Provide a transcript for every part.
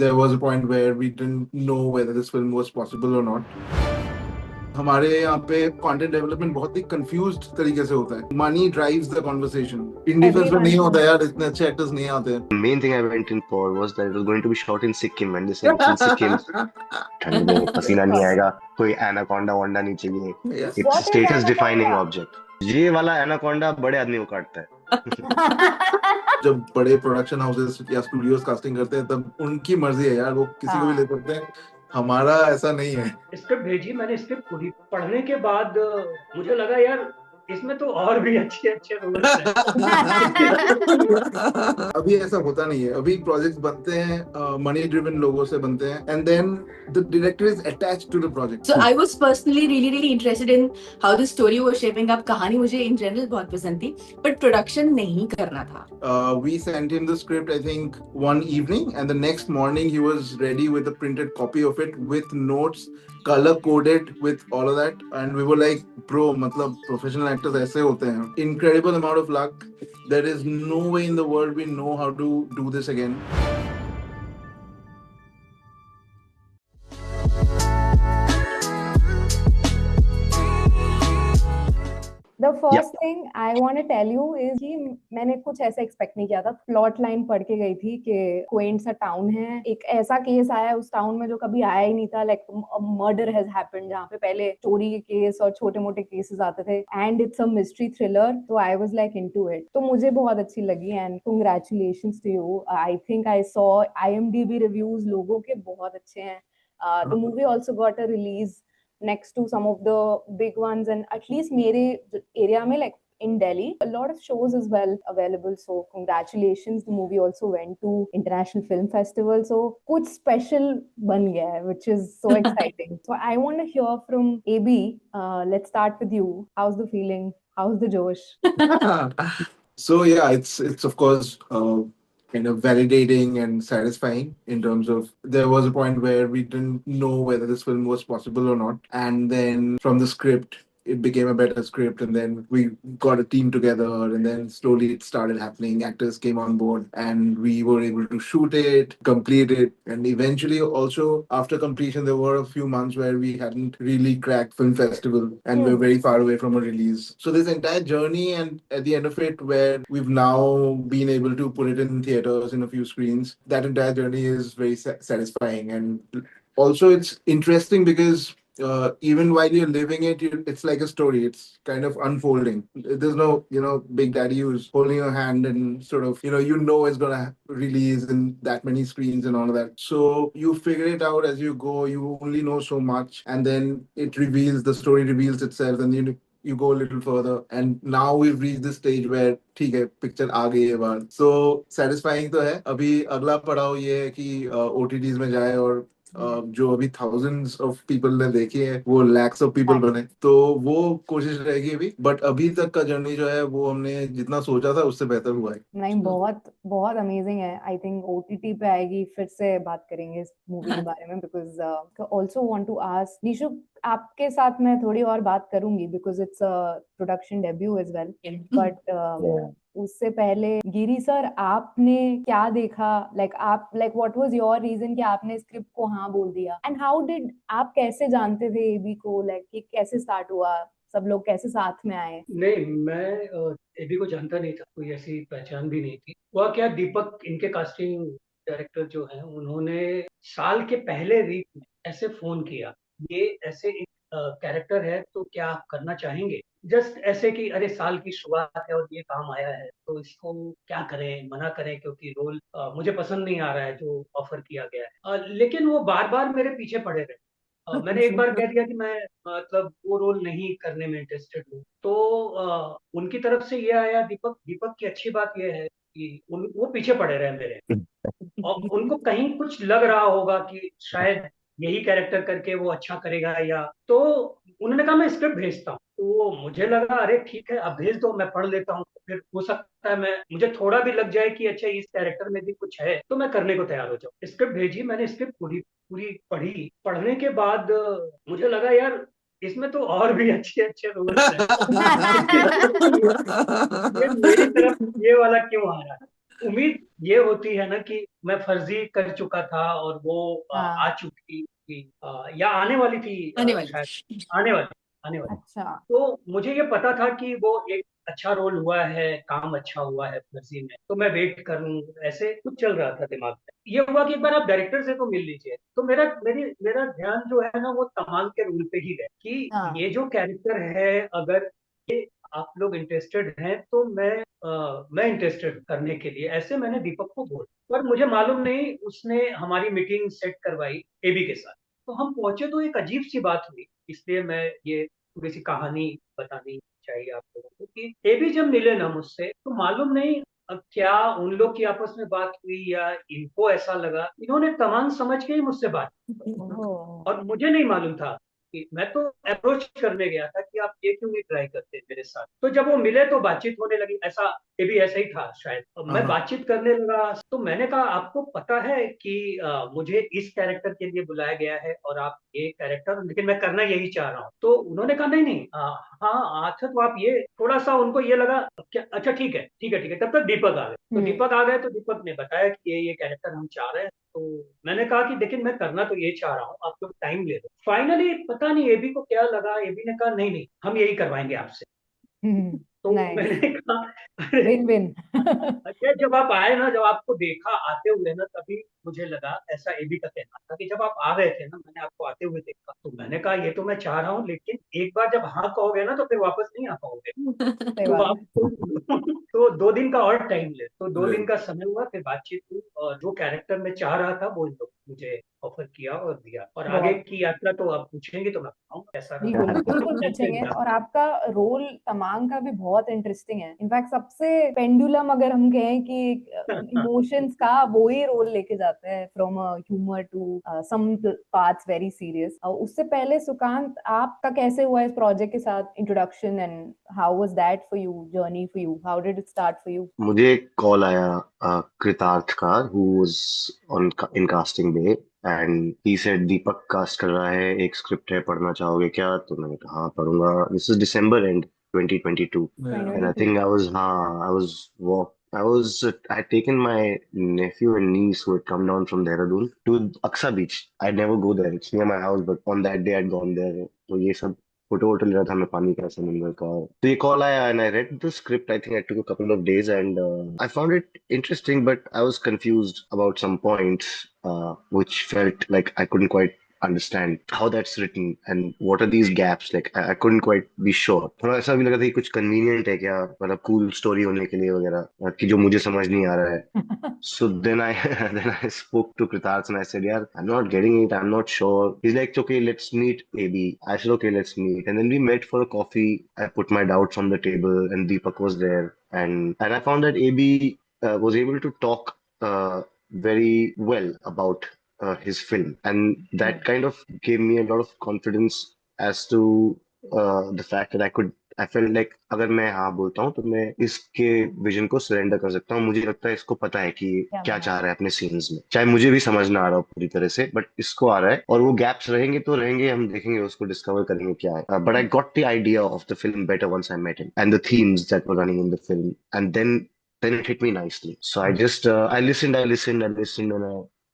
there was a point where we didn't know whether this film was possible or not. हमारे यहाँ पे content development बहुत ही confused तरीके से होता है. Money drives the conversation. Indie films में नहीं होता यार, इतने अच्छे एक्टर्स नहीं आते हैं. The main thing I went in for was that it was going to be shot in Sikkim, and this in Sikkim, ठंड में पसीना नहीं आएगा, कोई एनाकोंडा वोंडा नहीं चाहिए. Yes. It's What is status defining anaconda? object. ये वाला एनाकोंडा बड़े आदमी को काटता है. जब बड़े प्रोडक्शन हाउसेस या स्टूडियोज कास्टिंग करते हैं तब उनकी मर्जी है यार, वो किसी को भी ले सकते हैं. हमारा ऐसा नहीं है. स्क्रिप्ट भेजी, मैंने स्क्रिप्ट पूरी पढ़ने के बाद मुझे लगा यार इसमें तो और भी अच्छे अच्छे रोल्स हैं. अभी ऐसा होता नहीं है. अभी प्रोजेक्ट्स बनते हैं मनी ड्रिवन लोगों से बनते हैं, and then the director is attached to the project. So I was personally really interested in how the story was shaping up. कहानी मुझे in general बहुत पसंद थी, but production नहीं करना था. We sent him the script, I think, one evening, and the next morning he was ready with a printed copy of it with notes, color coded with all of that, and we were like, bro, मतलब professional actors ऐसे होते हैं. Incredible amount of luck. There is no way in the world we know how to do this again. The first thing I want to tell you is कि मैंने कुछ ऐसा expect नहीं किया था. प्लॉट लाइन पढ़ के गई थी कि क्वेंट सा टाउन है, एक ऐसा केस आया उस टाउन में जो कभी आया ही नहीं था. लाइक मर्डर हैज हैपेंड, जहाँ पे पहले चोरी के केस और छोटे मोटे केसेस आते थे, and it's a mystery thriller. तो I was like into it. तो मुझे बहुत अच्छी लगी, and congratulations to you. I think I saw IMDb reviews लोगों के बहुत अच्छे हैं. The movie also got a release next to some of the big ones, and at least मेरे area में, like in Delhi, a lot of shows as well available. So congratulations. The movie also went to International Film Festival, so कुछ special बन गया है, which is so exciting. So I want to hear from AB. Let's start with you. How's the feeling? How's the Josh? So yeah, it's of course kind of validating and satisfying in terms of there was a point where we didn't know whether this film was possible or not, and then from the script it became a better script, and then we got a team together, and then slowly it started happening. Actors came on board and we were able to shoot it, complete it, and eventually also after completion there were a few months where we hadn't really cracked film festival and we're very far away from a release. So this entire journey, and at the end of it where we've now been able to put it in theaters in a few screens, that entire journey is very satisfying. And also it's interesting because even while you're living it, it's like a story. It's kind of unfolding. There's no, big daddy who's holding your hand and sort of, it's gonna release in that many screens and all of that. So you figure it out as you go. You only know so much, and then the story reveals itself, and you go a little further, and now we've reached this stage where ठीक है, picture आ गई है बाहर. So satisfying तो है. अभी अगला पड़ाव ये है कि OTTs में जाए, और जो अभी thousands of people ने देखी है वो lakhs of people बने, तो वो कोशिश रहेगी अभी. बट अभी तक का जर्नी जो है वो हमने जितना सोचा था उससे बेहतर हुआ है. नहीं, बहुत बहुत अमेजिंग है. आई थिंक OTT पे आएगी, फिर से बात करेंगे इस मूवी के बारे में. Because also want to ask Nishu, आपके साथ मैं थोड़ी और बात करूंगी because it's a production debut as well. But उससे पहले गिरी सर, आपने क्या देखा? Like what was your reason कि आपने स्क्रिप्ट को हाँ बोल दिया? एंड हाउ डिड आप कैसे जानते थे एबी को? लाइक कि कैसे स्टार्ट हुआ, सब लोग कैसे साथ में आए? नहीं, मैं एबी को जानता नहीं था, कोई ऐसी पहचान भी नहीं थी. वह क्या, दीपक इनके कास्टिंग डायरेक्टर जो हैं, उन्होंने साल के पहले वीक में ऐसे फोन किया, ये ऐसे एक कैरेक्टर है तो क्या आप करना चाहेंगे? जस्ट ऐसे कि अरे साल की शुरुआत है और ये काम आया है तो इसको क्या करें, मना करें, क्योंकि रोल मुझे पसंद नहीं आ रहा है जो ऑफर किया गया है. लेकिन वो बार बार मेरे पीछे पड़े रहे. मैंने एक बार कह दिया कि मैं मतलब वो रोल नहीं करने में इंटरेस्टेड हूँ, तो उनकी तरफ से ये आया, दीपक की अच्छी बात ये है कि वो पीछे पड़े रहे मेरे, और उनको कहीं कुछ लग रहा होगा कि शायद यही कैरेक्टर करके वो अच्छा करेगा, या तो उन्होंने कहा मैं स्क्रिप्ट भेजता हूँ. तो मुझे लगा अरे ठीक है, अब भेज दो, मैं पढ़ लेता हूँ, फिर हो सकता है मुझे थोड़ा भी लग जाए कि अच्छा इस कैरेक्टर में भी कुछ है, तो मैं करने को तैयार हो जाऊँ. स्क्रिप्ट भेजी, मैंने स्क्रिप्ट पूरी पूरी पढ़ी. पढ़ने के बाद मुझे लगा यार इसमें तो और भी अच्छे अच्छे रोल्स हैं. ये मेरी तरफ ये वाला क्यों आ रहा है? उम्मीद ये होती है ना कि मैं फर्जी कर चुका था और वो हाँ। आ चुकी थी, या आने वाली थी, आने वाली। शायद आने वाली। अच्छा। तो मुझे ये पता था कि वो एक अच्छा रोल हुआ है, काम अच्छा हुआ है फर्जी में, तो मैं वेट करूं, ऐसे कुछ चल रहा था दिमाग में। ये हुआ कि एक बार आप डायरेक्टर से तो मिल लीजिए, तो मेरा ध्यान जो है ना वो तमांग के रोल पे ही गया कि हाँ। ये जो कैरेक्टर है, अगर आप लोग इंटरेस्टेड हैं तो मैं इंटरेस्टेड करने के लिए, ऐसे मैंने दीपक को बोला। पर मुझे मालूम नहीं, उसने हमारी मीटिंग सेट करवाई एबी के साथ। तो हम पहुंचे तो एक अजीब सी बात हुई, इसलिए मैं ये थोड़ी सी कहानी बतानी चाहिए आप लोगों को कि एबी जब मिले ना मुझसे, तो मालूम नहीं अब क्या उन लोग की आपस में बात हुई या इनको ऐसा लगा, इन्होंने तमाम समझ के ही मुझसे बात की। ओह। और मुझे नहीं मालूम था कि मैं तो अप्रोच करने गया था कि आप ये क्यों नहीं ट्राई करते मेरे साथ। तो जब वो मिले तो बातचीत होने लगी, ऐसा ये भी ऐसा ही था शायद। अब मैं हाँ बातचीत करने लगा तो मैंने कहा आपको पता है कि मुझे इस कैरेक्टर के लिए बुलाया गया है और आप ये कैरेक्टर, लेकिन मैं करना यही चाह रहा हूँ। तो उन्होंने कहा नहीं नहीं, हाँ अच्छा, तो आप ये, थोड़ा सा उनको ये लगा क्या, अच्छा ठीक है ठीक है ठीक है। तब तक दीपक आ गए। तो दीपक आ गए तो दीपक ने बताया कि ये कैरेक्टर हम चाह रहे हैं। तो मैंने कहा कि लेकिन मैं करना तो ये चाह रहा हूँ, आप लोग टाइम ले लो। फाइनली पता नहीं एबी को क्या लगा, एबी ने कहा नहीं नहीं, हम यही करवाएंगे आपसे। तो नाइस। मैंने कहा अरे, विन विन। अच्छा, जब आप आए ना, जब आपको देखा आते हुए ना, तभी मुझे लगा, ऐसा एबी का कहना था कि जब आप आ रहे थे ना, मैंने आपको आते हुए देखा, तो मैंने कहा ये तो मैं चाह रहा हूँ, लेकिन एक बार जब हाँ कहोगे ना तो फिर वापस नहीं आ पाओगे। सही तो बात आप है। तो 2 दिन का और टाइम ले, तो 2 दिन right. का समय हुआ, फिर बातचीत हुई, और जो कैरेक्टर मैं चाह रहा था वो इन लोग मुझे ऑफर किया और दिया। और आगे बहुत। की यात्रा तो आप पूछेंगे तो मैं बताऊंगा कैसा बिल्कुल बिल्कुल रहा। ऐसे पूछेंगे। ही और आपका रोल तमांग का भी बहुत इंटरेस्टिंग है। इनफैक्ट सबसे पेंडुलम अगर हम कहें कि था। इमोशंस का वो ही रोल लेके जाते हैं, from humour to some parts very serious. उससे पहले सुकांत, आपका कैसे हुआ इस प्रोजेक्ट के साथ introduction, and how was that for you, journey for you, how did it start for you? मुझे एक कॉल आया कृतार्थ का, who was on in casting day, and he said Deepak cast कर रहा है, एक स्क्रिप्ट है, पढ़ना चाहोगे क्या? तो मैंने कहा हाँ पढ़ूंगा। This is December and 2022, Yeah. and I 2022। think I was I had taken my nephew and niece who had come down from Dehradun to Aksa Beach. I'd never go there. It's near my house, but on that day I'd gone there. तो ये सब photo वोटो ले रहा था मैं पानी का, समुंदर का। तो ये कॉल आया and I read the script. I think I took a couple of days and I found it interesting, but I was confused about some points which felt like I couldn't quite understand how that's written and what are these gaps. Like I couldn't quite be sure. थोड़ा ऐसा भी लगा था कि कुछ convenient है क्या, मतलब cool story होने के लिए वगैरह, कि जो मुझे समझ नहीं आ रहा है। So then I then I spoke to Kritarth and I said, "Yeah, I'm not getting it. I'm not sure." He's like, "Okay, let's meet, AB." I said, "Okay, let's meet." And then we met for a coffee. I put my doubts on the table, and Deepak was there, and I found that AB was able to talk very well about his film, and that kind of gave me a lot of confidence as to the fact that I felt like अगर मैं हाँ बोलता हूँ तो मैं इसके vision को surrender कर सकता हूँ। मुझे लगता है इसको पता है कि ये क्या क्या बात। चाह रहा है अपने सीन्स में, चाहे मुझे भी समझ ना आ रहा हो पूरी तरह से, बट इसको आ रहा है। और वो गैप्स रहेंगे तो रहेंगे, हम देखेंगे, उसको डिस्कवर करेंगे क्या है। But I got the idea of the film better once I met him and the themes that were running in the film, and then it hit me nicely. So I just I listened, and I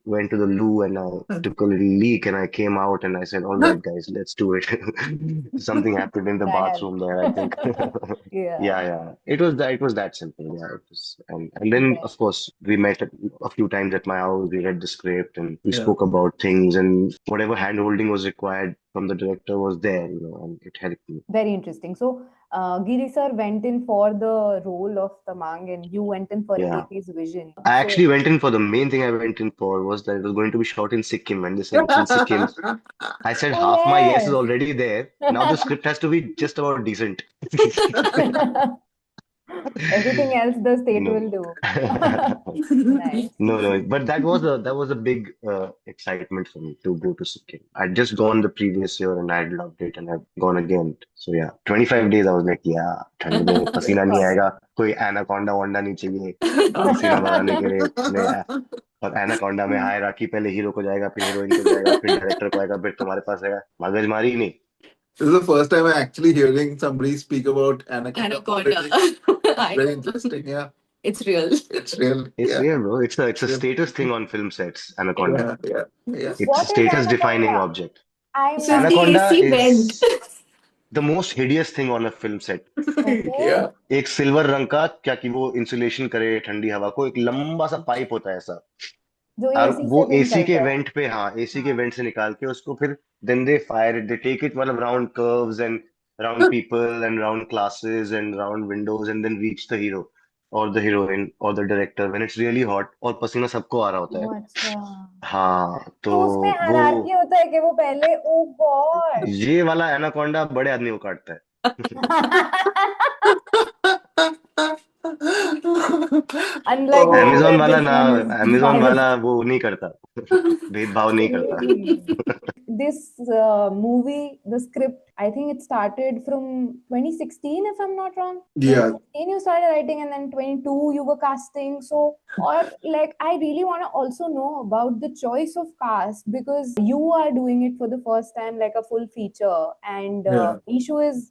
went to the loo and I took a little leak and I came out and I said, "All right, guys, let's do it." Something happened in the That bathroom there, I think. helped। Yeah, Yeah। yeah. It was that simple. Yeah, it was, and then Okay। of course we met a few times at my house. We read the script and we Yeah. spoke about things, and whatever hand holding was required from the director was there, and it helped me. Very interesting. So, Giri sir went in for the role of Tamang, and you went in for Yeah. AP's vision. I So, actually went in for the main thing I went in for was that it was going to be shot in Sikkim, and they said it's in Sikkim. I said oh half my yes is yes. already there. Now the script has to be just about decent. Everything else the state No. will do. Nice. No, but that was a big excitement for me to go to Sikkim. I'd just gone the previous year and I'd loved it and I've gone again. So yeah, 25 days I was like, yeah, ठंड में पसीना नहीं Solid। आएगा, कोई anaconda Wanda नहीं चाहिए पसीना बगाने के लिए। नहीं, और एनाकोंडा में हाय राखी पहले हीरो को जाएगा, फिर हीरोइन को जाएगा, फिर डायरेक्टर को आएगा, फिर तुम्हारे पास आएगा, मगजमारी ही नहीं। This is the first time I'm actually hearing somebody speak about Anaconda Anaconda. politics. I Very know. interesting, yeah. It's real. It's real. It's Yeah. real, bro. It's a Yeah. status thing on film sets, Anaconda. Yeah. Yeah. It's a What is status defining Anaconda? object. I'm This is not. the Anaconda AC is vent. the most hideous thing on a film set. Okay. Yeah. एक silver रंग का, क्या कि वो insulation करे ठंडी हवा को, एक लंबा सा पाइप होता है ऐसा, जो और एसी वो से भी एसी के निकलता है। वेंट पे, हाँ एसी के हाँ। वेंट से निकाल के उसको फिर then they fire it, they take it मतलब round curves and round people and round classes and round windows and then reach the hero और द हीरोइन और the director when it's really hot और पसीना सबको आ रहा होता है। वो अच्छा। हाँ तो तो उसमें वो हायरार्की होता है कि वो पहले, ओ गॉड। ये वाला एनाकोंडा बड़े आदमी को काटता है। Unlike Oh. me, Amazon where वाला this ना, one is अमेजोन वाला biased. वो नहीं करता, भेदभाव नहीं करता। This movie, the script, I think it started from 2016, if I'm not wrong. Yeah. 2016 you started writing, and then 22 you were casting. So, or like, I really want to also know about the choice of cast, because you are doing it for the first time, like a full feature, and Yeah. Ishu is.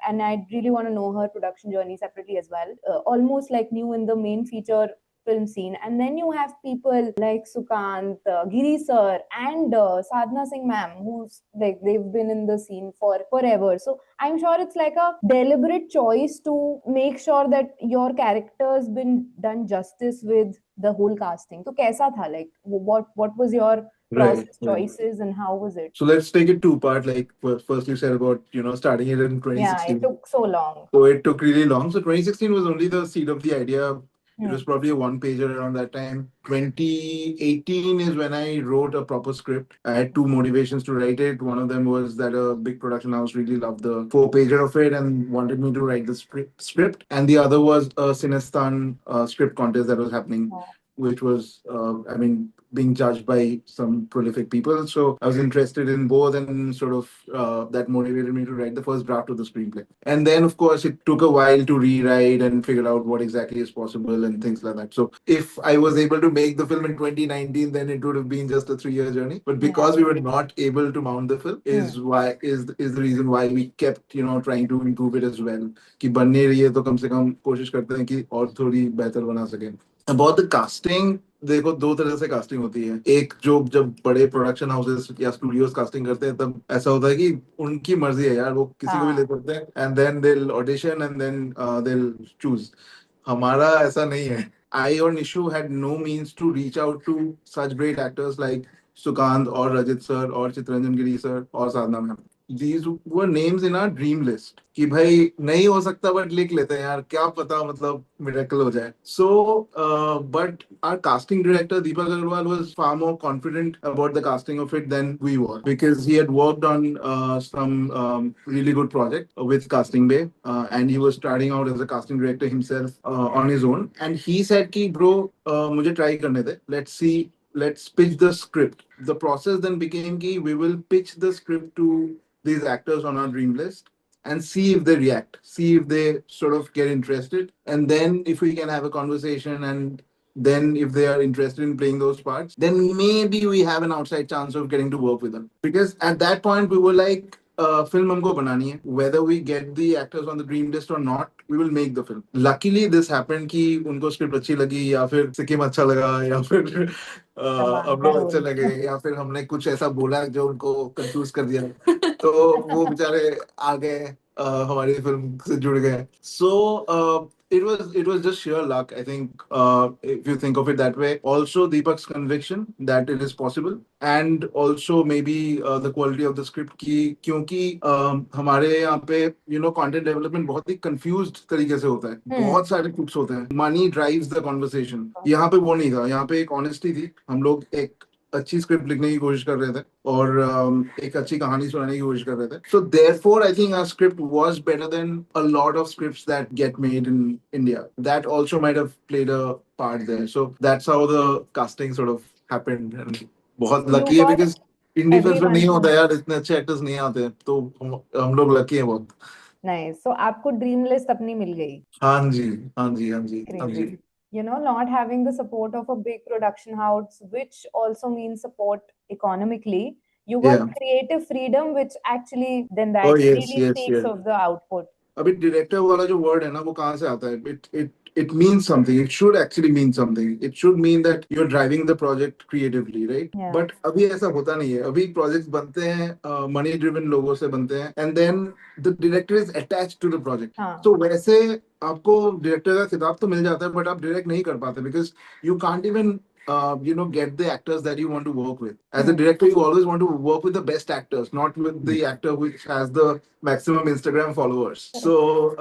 And I really want to know her production journey separately as well. Almost like new in the main feature film scene, and then you have people like Sukant, Giri sir, and Sadhna Singh ma'am, who's like, they've been in the scene for forever. So I'm sure it's like a deliberate choice to make sure that your character's been done justice with the whole casting. So kaisa tha, like what was your process, Right. choices, and how was it? So let's take it two part. Like first you said about starting it in Yeah, 2016. it took so long. So it took really long. So 2016 was only the seed of the idea. It was Hmm. probably a one pager around that time. 2018 is when I wrote a proper script. I had two motivations to write it. One of them was that a big production house really loved the four pager of it and wanted me to write the script. And the other was a Cinestan script contest that was happening, Oh. which was, being judged by some prolific people. So I was interested in both, and sort of that motivated me to write the first draft of the screenplay. And then, of course, it took a while to rewrite and figure out what exactly is possible and things like that. So if I was able to make the film in 2019, then it would have been just a 3-year journey. But because we were not able to mount the film, is the reason why we kept trying to improve it as well. कि बन नहीं रही है तो कम से कम कोशिश करते हैं कि और थोड़ी बेहतर बना सकें। About the casting, देखो दो तरह से कास्टिंग होती है। एक जो जब बड़े प्रोडक्शन हाउसेस या स्टूडियोज कास्टिंग करते हैं तब ऐसा होता है कि उनकी मर्जी है यार, वो किसी को भी ले सकते हैं and then they will audition and then they will choose. हमारा ऐसा नहीं है। I or Nishu had no means to reach out to such great actors like Sukant or Rajit sir or Chitranjan Giri sir or Sadhna ma'am. These were names in our dream list कि भाई नहीं हो सकता but लिख लेते हैं यार, क्या पता मतलब मिरेकल हो जाए. So but our casting director Deepak Agarwal was far more confident about the casting of it than we were, because he had worked on some really good project with Casting Bay, and he was starting out as a casting director himself on his own, and he said कि bro मुझे try करने दे, let's pitch the script. The process then became कि we will pitch the script to these actors on our dream list and see if they react, see if they sort of get interested. And then if we can have a conversation, and then if they are interested in playing those parts, then maybe we have an outside chance of getting to work with them. Because at that point, we were like, film हमको बनानी है, whether we get the actors on the dream list or not, we will make the film. Luckily this happened कि उनको script अच्छी लगी, या फिर सिक्किम अच्छा लगा, या फिर हम लोग अच्छे लगे, या फिर हमने कुछ ऐसा बोला जो उनको कंफ्यूज कर दिया, तो वो बेचारे आ गए, हमारी फिल्म से जुड़ गए. So it was just sheer luck, I think, if you think of it that way. Also Deepak's conviction that it is possible, and also maybe the quality of the script की, क्योंकि हमारे यहाँ पे content development बहुत ही confused तरीके से होता है. बहुत सारे क्लिप्स होते हैं. Money drives the conversation. यहाँ पे वो नहीं था. यहाँ पे एक honesty थी. हम लोग एक अच्छी स्क्रिप्ट लिखने की कोशिश कर रहे थे और एक अच्छी कहानी सुनाने की कोशिश कर रहे थे. So therefore I think our script was better than a lot of scripts that get made in India. That also might have played a part there. So that's how the casting sort of happened. And बहुत lucky है because indie film में नहीं होता यार, इतने अच्छे actors नहीं आते, तो हम लोग लकी हैं बहुत. Nice. So आपको ड्रीम लिस्ट अपनी मिल गई. हाँ जी, हाँ जी, हाँ जी, हाँ जी. Not having the support of a big production house, which also means support economically, you got creative freedom, which actually then that really speaks of the output. अभी director वाला जो वर्ड है ना, वो कहाँ से आता है? it means something. It should actually mean something. It should mean that you're driving the project creatively, right? Yeah. But अभी ऐसा होता नहीं है. अभी projects बनते हैं money driven लोगों से बनते हैं, and then the director is attached to the project. हाँ. So वैसे आपको director का खिताब तो मिल जाता है, but आप direct नहीं कर पाते because you can't even get the actors that you want to work with. As a director, you always want to work with the best actors, not with the actor which has the maximum Instagram followers. So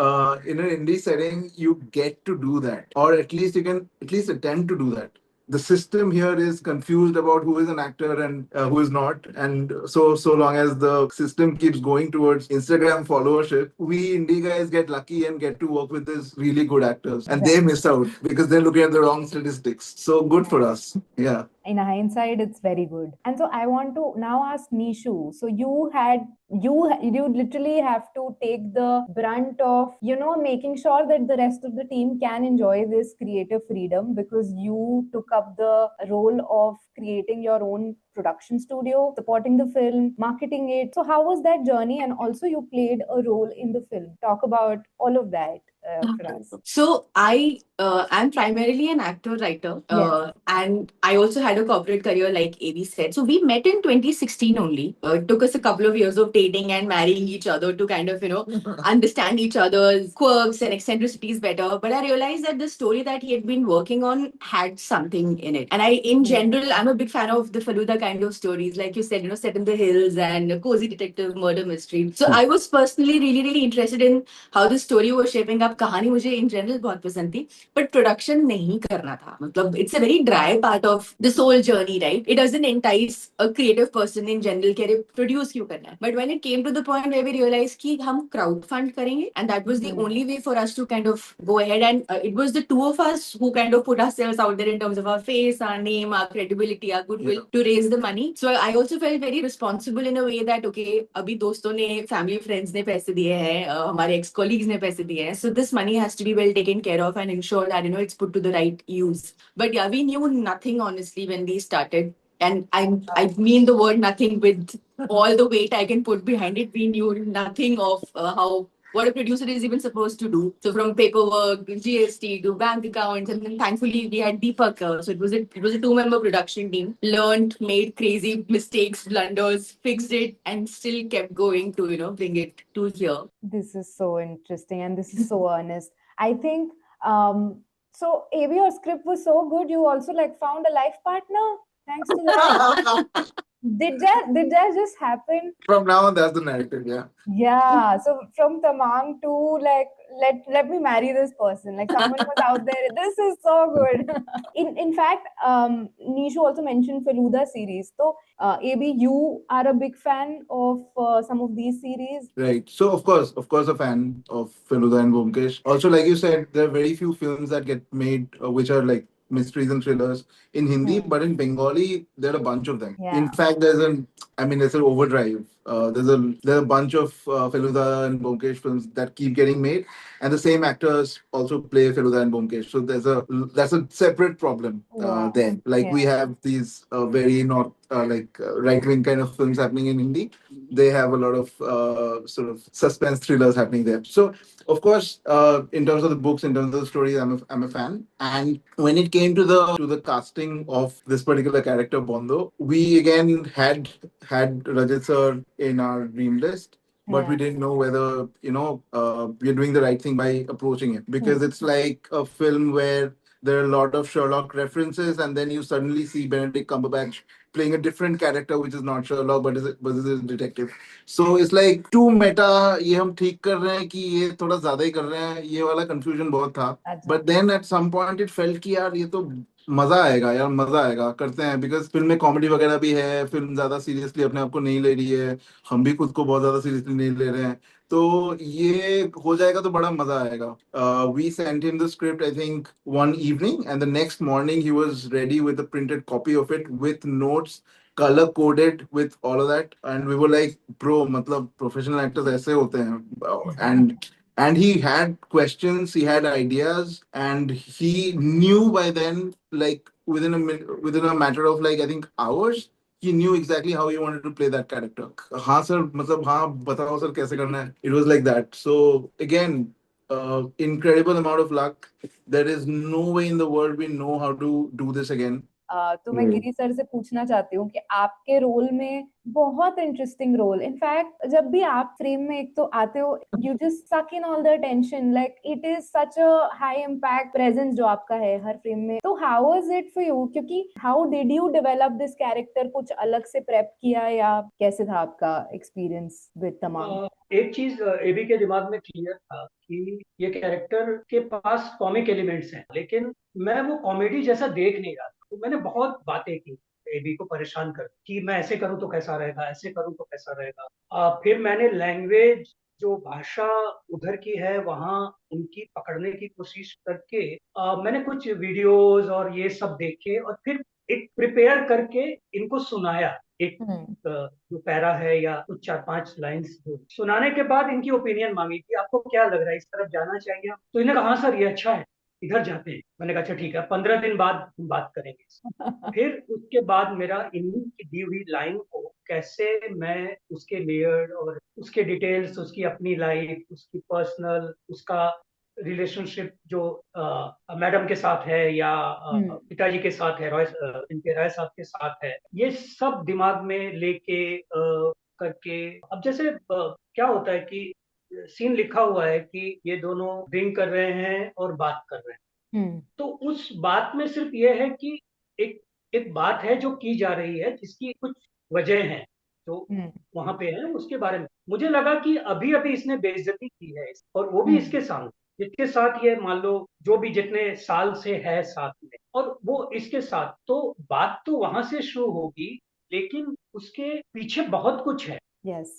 in an indie setting, you get to do that, or at least you can at least attempt to do that. The system here is confused about who is an actor and who is not, and so long as the system keeps going towards Instagram followership, we indie guys get lucky and get to work with these really good actors, and they miss out because they're looking at the wrong statistics. So good for us. Yeah. In hindsight, it's very good. And so I want to now ask Nishu. So you literally have to take the brunt of making sure that the rest of the team can enjoy this creative freedom, because you took up the role of creating your own production studio, supporting the film, marketing it. So how was that journey? And also you played a role in the film. Talk about all of that for us. So I'm primarily an actor writer, Yes. and I also had a corporate career, like AB said. So we met in 2016 only. It took us a couple of years of dating and marrying each other to kind of understand each other's quirks and eccentricities better. But I realized that the story that he had been working on had something in it. And in general, I'm a big fan of the Faluda kind of stories, like you said, set in the hills and cozy detective murder mystery. So I was personally really, really interested in how the story was shaping up. कहानी मुझे in general बहुत पसंद थी, but production नहीं करना था. मतलब it's a very dry part of the soul journey, right? It doesn't entice a creative person in general कि अरे produce क्यों करना है. But when it came to the point where we realized कि हम crowd fund करेंगे, and that was the only way for us to kind of go ahead, and it was the two of us who kind of put ourselves out there in terms of our face, our name, our credibility, our goodwill to raise the money. So I also felt very responsible in a way that okay, अभी दोस्तों ने, family friends ने पैसे दिए हैं, हमारे ex colleagues ने पैसे दिए हैं, so this money has to be well taken care of and ensure that it's put to the right use. But yeah, we knew nothing honestly when we started, and I mean the word nothing with all the weight I can put behind it. We knew nothing of how what a producer is even supposed to do. So from paperwork, GST to bank accounts, and then thankfully we had Deepak. So it was a 2-member production team. Learned, made crazy mistakes, blunders, fixed it, and still kept going to bring it to here. This is so interesting, and this is so honest. I think so. AB, your script was so good. You also found a life partner thanks to that. Did that just happen? From now on, that's the narrative, yeah. Yeah. So from Tamang to let me marry this person. Someone was out there. This is so good. In fact, Nishu also mentioned Feluda series. So AB, you are a big fan of some of these series. Right. So of course, a fan of Feluda and Bomkesh. Also, like you said, there are very few films that get made which are like mysteries and thrillers in Hindi, but in Bengali there are a bunch of them. Yeah. In fact, there's an overdrive. There's a bunch of Feluda and Bomkesh films that keep getting made, and the same actors also play Feluda and Bomkesh. So that's a separate problem there. We have these very not right wing kind of films happening in Hindi. They have a lot of sort of suspense thrillers happening there. So of course, in terms of the books, in terms of the stories, I'm a fan. And when it came to the casting of this particular character, Bondo, we again had Rajat sir in our dream list. But we didn't know whether, we're doing the right thing by approaching it. Because it's like a film where there are a lot of Sherlock references, and then you suddenly see Benedict Cumberbatch playing a different character, which is not Sherlock, but is a detective. So it's like too meta. ये हम ठीक कर रहे हैं कि ये थोड़ा ज़्यादा ही कर रहे हैं, ये वाला confusion बहुत था. But then at some point it felt कि यार ये तो मजा आएगा करते हैं, because फिल्म में कॉमेडी वगैरह भी है, फिल्म ज्यादा सीरियसली अपने आप को नहीं ले रही है, हम भी खुद को बहुत ज्यादा सीरियसली नहीं ले रहे हैं, तो ये हो जाएगा तो बड़ा मजा आएगा. We sent him the script, I think, one evening, and the next morning he was ready with a printed copy of it with notes, color coded, with all of that, and we were like, bro, मतलब professional actors ऐसे होते हैं. And he had questions, he had ideas, and he knew by then, within a matter of I think hours, he knew exactly how he wanted to play that character. हाँ sir, मतलब हाँ बताओ sir कैसे करना है. It was like that. So again, incredible amount of luck. There is no way in the world we know how to do this again. तो मैं गिरी sir से पूछना चाहती हूँ कि आपके रोल में बहुत इंटरेस्टिंग रोल, इनफैक्ट जब भी आप फ्रेम में एक तो आते हो, you just suck in all the attention, like it is such a high impact presence जो आपका है हर फ्रेम में. तो how was it for you, क्योंकि how did you develop this character, कुछ अलग से प्रेप किया या कैसे था आपका एक्सपीरियंस विद तमाम? एक चीज एबी के दिमाग में क्लियर था कि ये कैरेक्टर के पास कॉमिक एलिमेंट्स हैं, लेकिन मैं वो कॉमेडी जैसा देख नहीं रहा था. तो मैंने बहुत बातें की एबी को परेशान कर कि मैं ऐसे करूं तो कैसा रहेगा, ऐसे करूं तो कैसा रहेगा. फिर मैंने लैंग्वेज, जो भाषा उधर की है वहाँ उनकी पकड़ने की कोशिश करके मैंने कुछ वीडियोस और ये सब देखे और फिर एक प्रिपेयर करके इनको सुनाया. एक जो पैरा है या कुछ 4-5 लाइंस सुनाने के बाद इनकी ओपिनियन मांगी कि आपको क्या लग रहा है, इस तरफ जाना चाहिए. तो इन्होंने कहा हाँ सर ये अच्छा है, इधर जाते हैं. मैंने कहा अच्छा ठीक है, 15 दिन बाद हम बात करेंगे. फिर उसके बाद मेरा इन्हीं की दी हुई लाइन को कैसे मैं उसके लेयर्ड और उसके डिटेल्स, उसकी अपनी लाइफ, उसकी पर्सनल, उसका रिलेशनशिप जो मैडम के साथ है या पिताजी के साथ है, इनके राय साहब के साथ है, ये सब दिमाग में लेके करके. अब जैसे क्या होता है कि सीन लिखा हुआ है कि ये दोनों ड्रिंक कर रहे हैं और बात कर रहे हैं. तो उस बात में सिर्फ ये है कि एक एक बात है जो की जा रही है जिसकी कुछ वजह है जो वहां पे है. उसके बारे में मुझे लगा कि अभी अभी इसने बेइज्जती की है और वो भी इसके सामने, जिसके साथ ये मान लो जो भी जितने साल से है साथ में, और वो इसके साथ. तो बात तो वहां से शुरू होगी, लेकिन उसके पीछे बहुत कुछ है.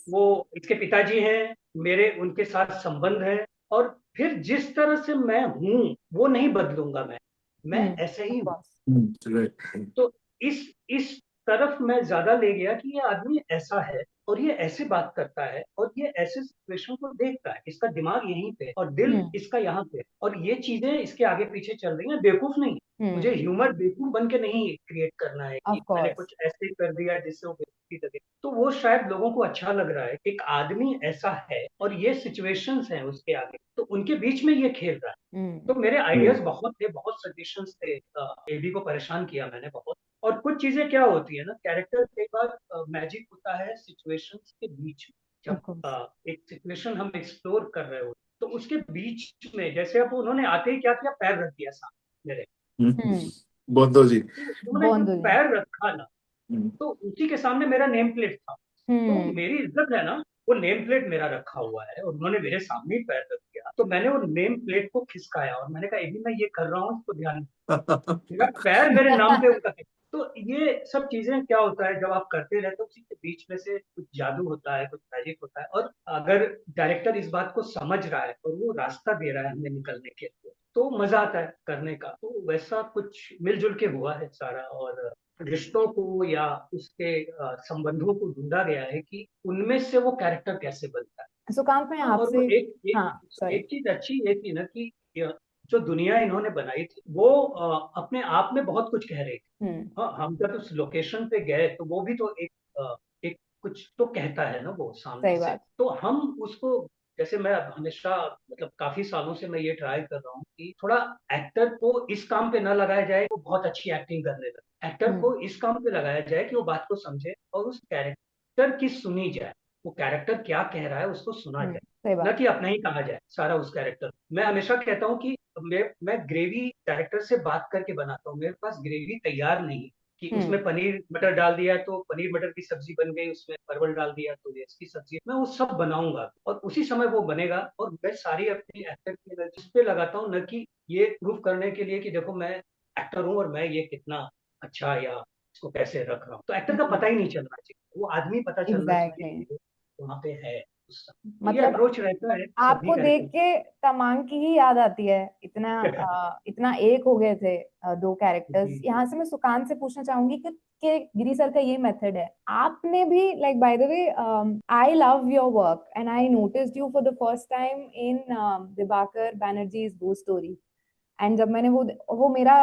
वो इसके पिताजी हैं, मेरे उनके साथ संबंध है, और फिर जिस तरह से मैं हूँ वो नहीं बदलूंगा. मैं ऐसे ही हूँ. तो इस तरफ मैं ज्यादा ले गया कि ये आदमी ऐसा है और ये ऐसे बात करता है और ये ऐसे सिचुएशन को देखता है, इसका दिमाग यहीं पे और दिल इसका यहाँ पे, और ये चीजें इसके आगे पीछे चल रही हैं. बेवकूफ नहीं, मुझे ह्यूमर बेवकूफ बन के नहीं क्रिएट करना है कि मैंने कुछ ऐसे कर दिया जिससे वो बेवकूफी लगे. तो वो शायद लोगों को अच्छा लग रहा है, एक आदमी ऐसा है और ये सिचुएशंस हैं उसके आगे, तो उनके बीच में ये खेल रहा है. तो मेरे आइडियाज बहुत थे, बहुत सजेशंस थे. एबी को परेशान किया मैंने बहुत. और कुछ चीजें क्या होती है ना, कैरेक्टर कई बार मैजिक होता है सिचुएशंस के बीच में. जब एक सिचुएशन हम एक्सप्लोर कर रहे हो तो उसके बीच में, जैसे अब उन्होंने आते ही क्या किया, पैर रख दिया सामने मेरे. बोंदो जी, उन्होंने जब पैर रखा ना, तो उसी के सामने मेरा नेम प्लेट था. तो मेरी इज्जत है ना, वो नेम प्लेट मेरा रखा हुआ है और उन्होंने मेरे सामने ही पैर रख दिया. तो मैंने वो नेम प्लेट को खिसकाया और मैंने कहा एबी मैं ये कर रहा हूँ, इसको ध्यान मेरा पैर मेरे नाम पे उनका है. तो ये सब चीजें क्या होता है जब आप करते रहते हो, उसी के बीच में से कुछ जादू होता है, कुछ मैजिक होता है. और अगर डायरेक्टर इस बात को समझ रहा है और वो रास्ता दे रहा है हमें निकलने के लिए, तो मजा आता है करने का. तो वैसा कुछ मिलजुल के हुआ है सारा, और रिश्तों को या उसके संबंधों को ढूंढा गया है कि उनमें से वो कैरेक्टर कैसे बनता है. सुकांत में और आपसे वो एक चीज अच्छी ये थी ना कि जो दुनिया इन्होंने बनाई थी वो अपने आप में बहुत कुछ कह रही थी. हम जब उस लोकेशन पे गए तो वो भी तो एक कुछ तो कहता है ना वो सामने से. तो हम उसको, जैसे मैं हमेशा मतलब काफी सालों से मैं ये ट्राई कर रहा हूँ कि थोड़ा एक्टर को इस काम पे न लगाया जाए वो बहुत अच्छी एक्टिंग करने लगे. एक्टर को इस काम पे लगाया जाए कि वो बात को समझे और उस कैरेक्टर की सुनी जाए. वो कैरेक्टर क्या कह रहा है उसको सुना जाए, न कि अपना ही कहा जाए सारा उस कैरेक्टर. मैं हमेशा कहता हूँ कि मैं ग्रेवी डायरेक्टर से बात करके बनाता हूँ. मेरे पास ग्रेवी तैयार नहीं कि उसमें पनीर मटर डाल दिया तो पनीर मटर की सब्जी बन गई, उसमें परवल डाल दिया तो ये इसकी सब्जी. मैं वो सब बनाऊंगा और उसी समय वो बनेगा. और मैं सारी अपनी एक्टर की एनर्जी उस पे लगाता हूँ, न कि ये प्रूव करने के लिए कि देखो मैं एक्टर हूँ और मैं ये कितना अच्छा या इसको कैसे रख रहा हूँ. तो एक्टर का पता ही नहीं चलना चाहिए, वो आदमी पता चलना चाहिए वहाँ पे है. मतलब अप्रोच रहता है. आपको देख के तमांग की ही याद आती है, इतना इतना एक हो गए थे दो कैरेक्टर्स. यहाँ से मैं सुकांत से पूछना चाहूंगी कि गिरी सर का ये मेथड है. आपने भी like by the way I love your work and I noticed you for the first time in Diwakar Banerjee's ghost story. And जब मैंने वो मेरा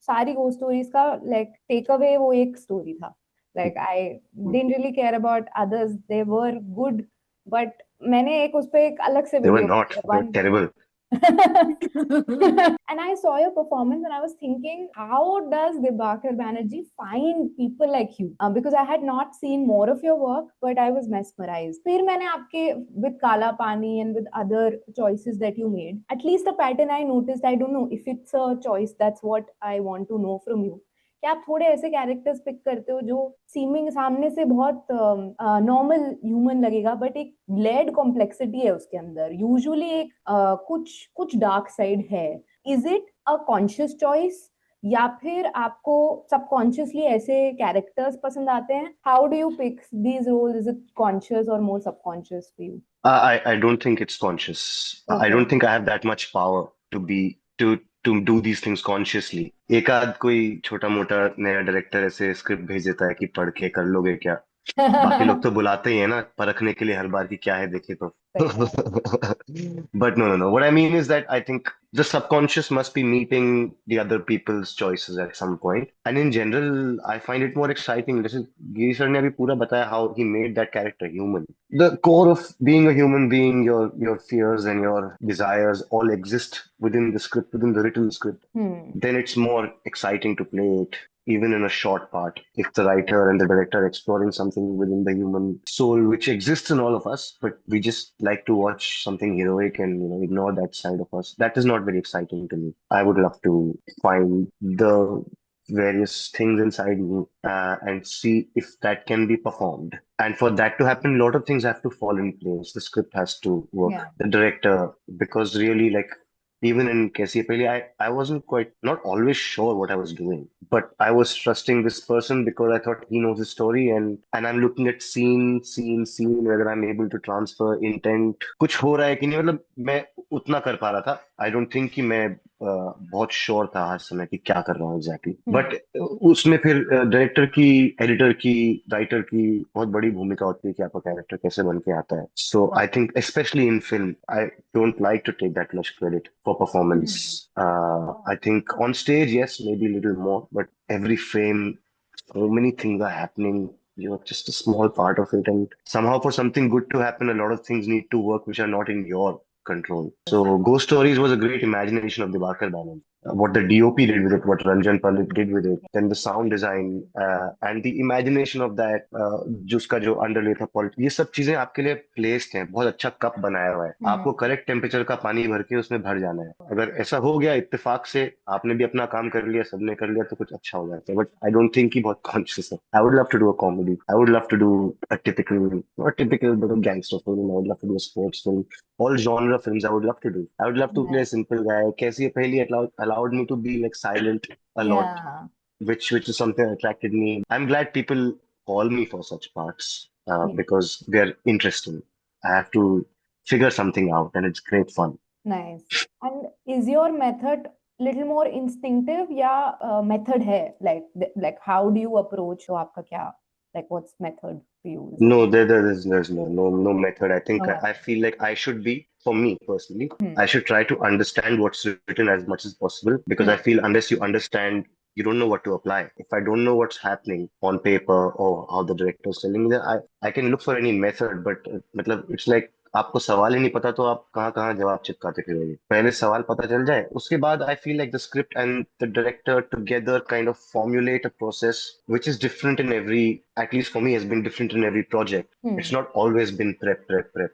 सारी घोस्ट स्टोरीज का लाइक टेक अवे वो एक स्टोरी था. Like I didn't really care about others, they were good, but मैंने एक उस पे एक अलग से video, they were not, they were terrible. And I saw your performance and I was thinking, how does Dibakar Banerjee find people like you? Because I had not seen more of your work, but I was mesmerized. फिर मैंने आपके with Kala Pani and with other choices that you made, at least the pattern I noticed, I don't know if it's a choice, that's what I want to know from you. कि आप थोड़े ऐसे characters pick करते हो जो seeming सामने से बहुत नॉर्मल ह्यूमन लगेगा, बट एक लेड कॉम्प्लेक्सिटी है उसके अंदर, यूजुअली एक कुछ कुछ डार्क साइड है. Is it a conscious choice या फिर आपको सबकॉन्शियसली ऐसे कैरेक्टर्स पसंद आते हैं? How do you pick these roles? Is it conscious और more subconscious for you? I don't think it's conscious. I okay. don't think I have that much power to be to do these things consciously. एक आध कोई छोटा मोटा नया director ऐसे script भेज देता है कि पढ़ के कर लोगे क्या? बाकी लोग तो बुलाते ही है ना परखने के लिए हर बार कि क्या है देखे तो. सही बात. But no. What I mean is that I think the subconscious must be meeting the other people's choices at some point. And in general, I find it more exciting. This is Giri sir ने अभी पूरा बताया how he made that character human. The core of being a human being, your fears and your desires all exist within the script, within the written script. Then it's more exciting to play it even in a short part, if the writer and the director are exploring something within the human soul which exists in all of us, but we just like to watch something heroic and ignore that side of us. That is not very exciting to me. I would love to find the various things inside me and see if that can be performed. And for that to happen, a lot of things have to fall in place. The script has to work, Yeah. the director, because really, like, even in Kaisi Pehli, I wasn't quite, not always sure what I was doing, but I was trusting this person because I thought he knows the story, and I'm looking at scene, whether I'm able to transfer intent. कुछ हो रहा है कि नहीं, मतलब मैं उतना कर पा रहा था. I don't think कि मैं बहुत श्योर था हर समय कि क्या कर रहा हूँ एग्जैक्टली. बट उसमें फिर डायरेक्टर की, एडिटर की, राइटर की बहुत बड़ी भूमिका होती है कि आपका कैरेक्टर कैसे बन के आता है. So I think specially in film I don't like to take that much credit for performance. I think on stage, yes, maybe a little more, but every frame, so many things are happening. You're just a small part of it, and somehow for something good to happen, a lot of things need to work which are not in your control. So, Ghost Stories was a great imagination of Dibakar Banerjee. What the DOP did with it, what Ranjan Pandit did with it, then the sound design and the imagination of that, जिसका जो underlay था, ये सब चीजें आपके लिए placed हैं. बहुत अच्छा कप बनाया हुआ है. आपको करेक्ट टेम्परेचर का पानी भर के उसमें भर जाना है. अगर ऐसा हो गया इत्तेफाक से, आपने भी अपना काम कर लिया, सबने कर लिया, तो कुछ अच्छा हो जाता है. बट आई डोंट थिंक कि बहुत कॉन्शियस है. I would love to do a comedy. I would love to do a typical, not typical, but a gangster film. I would love to do a sports film. All genre films I would love to do. I would love to play a simple guy. Kaisi Pehli allowed me to be like silent a lot, Yeah. which is something that attracted me. I'm glad people call me for such parts Yeah. because they're interesting. I have to figure something out, and it's great fun. Nice. And is your method little more instinctive या method है? Like how do you approach? तो आपका क्या, like what's method for you? Is it No, there's no method. I think no I feel like I should be, for me personally, I should try to understand what's written as much as possible, because I feel unless you understand, you don't know what to apply. If I don't know what's happening on paper or how the director is telling me, then I can look for any method, but मतलब it's like आपको सवाल ही नहीं पता तो आप कहाँ कहाँ जवाब चिपकाते फिरोगे. पहले सवाल पता चल जाए, उसके बाद I feel like the script and the director together kind of formulate a process which is different in every, at least for me, has been different in every project. It's not always been prep.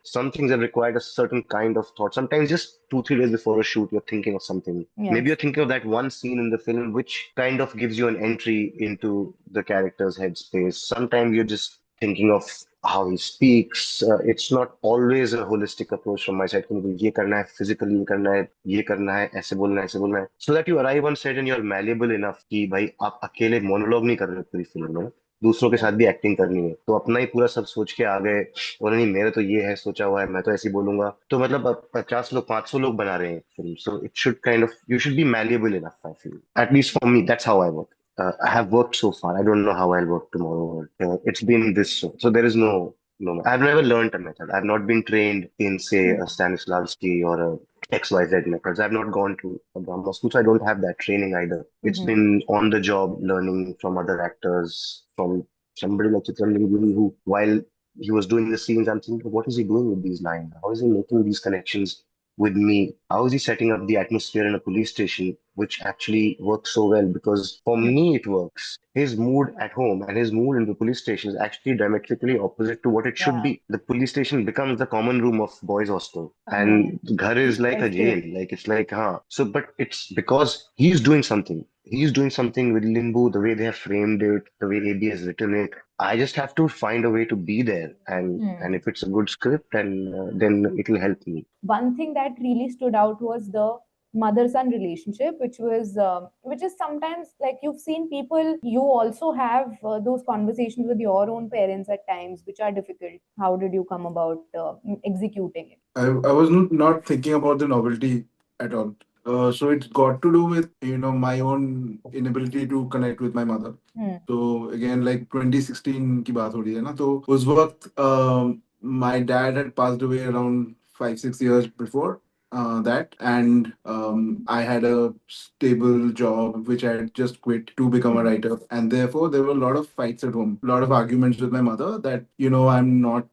Some things have required a certain kind of thought. Sometimes just 2-3 days before a shoot, you're thinking of something. Maybe Yes. you're thinking of that one scene in the film which kind of gives you an entry into the character's headspace. Sometimes you're just thinking of how he speaks. It's not always a holistic approach from my side. कि मुझे ये करना है, physically ये करना है, ये करना है, ऐसे बोलना है, ऐसे बोलना है. So that you arrive on set and you're malleable enough कि भाई आप अकेले मोनोलॉग नहीं कर रहे हो पूरी फिल्म में, दूसरों के साथ भी एक्टिंग करनी है. तो अपना ही पूरा सब सोच के आ गए, बोले नहीं मेरे तो ये है सोचा हुआ है, मैं तो ऐसे ही बोलूंगा. तो मतलब अब 50 लोग, 500 लोग बना रहे हैं film. So it should kind of, you should be malleable enough, I feel. At least for me, that's how I work. I have worked so far. I don't know how I'll work tomorrow. It's been this so there is no. I've never learned a method. I've not been trained in, say, a Stanislavski or a XYZ methods. I've not gone to a drama school, so I don't have that training either. It's been on the job learning from other actors, from somebody like Chitran Linguri, who, while he was doing the scenes, I'm thinking, what is he doing with these lines? How is he making these connections? with me? How is he setting up the atmosphere in a police station, which actually works so well? Because for me, it works. His mood at home and his mood in the police station is actually diametrically opposite to what it should Yeah. be. The police station becomes the common room of boys' hostel, Hmm. and Ghar is like a jail. Escape. Like it's like, huh. So, but it's because he's doing something. He's doing something with Limbu, the way they have framed it, the way AB has written it. I just have to find a way to be there, and Hmm. if it's a good script, and then it'll help me. One thing that really stood out was the mother-son relationship, which is sometimes like you've seen people. You also have those conversations with your own parents at times, which are difficult. How did you come about executing it? I was not thinking about the novelty at all. So it's got to do with, my own inability to connect with my mother. Hmm. So again, like 2016 की बात हो रही है ना, तो उस वक्त my dad had passed away around 5-6 years before that, and I had a stable job which I had just quit to become a Hmm. writer, and therefore there were a lot of fights at home, a lot of arguments with my mother that I'm not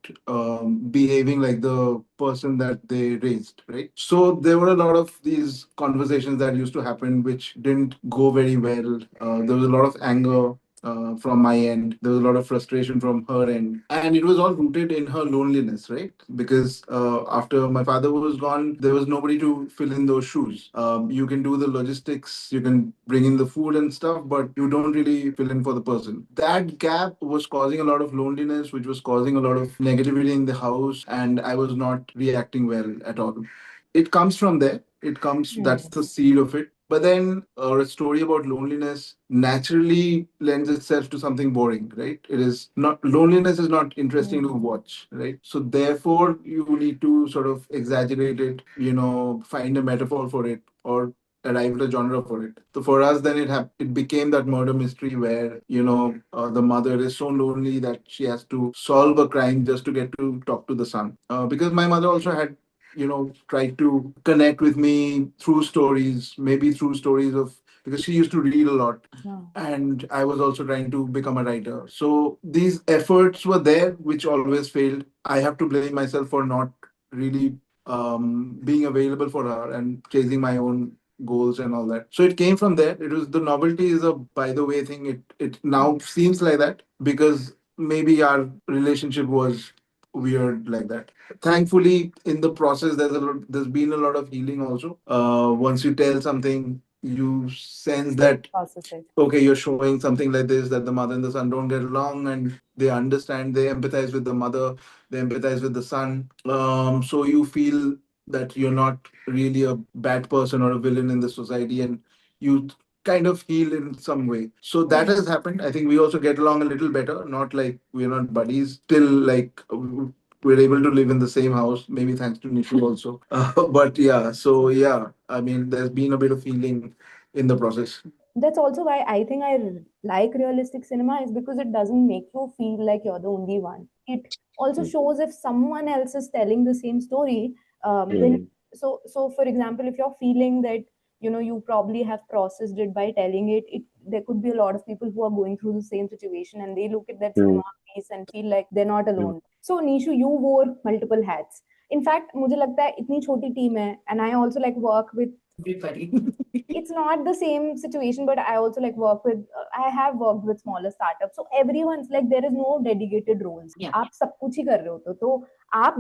behaving like the person that they raised, right? So there were a lot of these conversations that used to happen which didn't go very well. There was a lot of anger from my end. There was a lot of frustration from her end. And it was all rooted in her loneliness, right? Because after my father was gone, there was nobody to fill in those shoes. You can do the logistics, you can bring in the food and stuff, but you don't really fill in for the person. That gap was causing a lot of loneliness, which was causing a lot of negativity in the house, and I was not reacting well at all. It comes from there. It comes, that's Hmm. the seed of it. But then a story about loneliness naturally lends itself to something boring, right? It is not, loneliness is not interesting to Hmm. watch, right? So therefore you need to sort of exaggerate it, find a metaphor for it, or arrive at a genre for it. So for us, then it became that murder mystery where the mother is so lonely that she has to solve a crime just to get to talk to the son. Because my mother also had tried to connect with me through stories, maybe through stories of, because she used to read a lot, Yeah. and I was also trying to become a writer. So these efforts were there, which always failed. I have to blame myself for not really being available for her and chasing my own goals and all that. So it came from there. It was, the novelty is a by the way thing. It now seems like that because maybe our relationship was weird like that. Thankfully, in the process, there's been a lot of healing also. Once you tell something, you sense that Process it. okay, you're showing something like this, that the mother and the son don't get along, and they understand, they empathize with the mother, they empathize with the son. So you feel that you're not really a bad person or a villain in the society, and you kind of heal in some way. So that Hmm. has happened. I think we also get along a little better. Not like we're not buddies. Still, like we're able to live in the same house. Maybe thanks to Nishu also. But yeah, so yeah, I mean, there's been a bit of healing in the process. That's also why I think like realistic cinema is because it doesn't make you feel like you're the only one. It also shows if someone else is telling the same story. Then Mm. so for example, if you're feeling that you probably have processed it by telling it, there could be a lot of people who are going through the same situation and they look at that Mm. cinema piece and feel like they're not Mm. alone. So Nishu, you wore multiple hats. In fact, मुझे लगता है इतनी छोटी team है, and I also like work with, Everybody. it's not the same situation, but I also like work with I have worked with smaller startups, so everyone's like there is no dedicated roles. Yeah. आप सब कुछ ही कर रहे हो, तो आप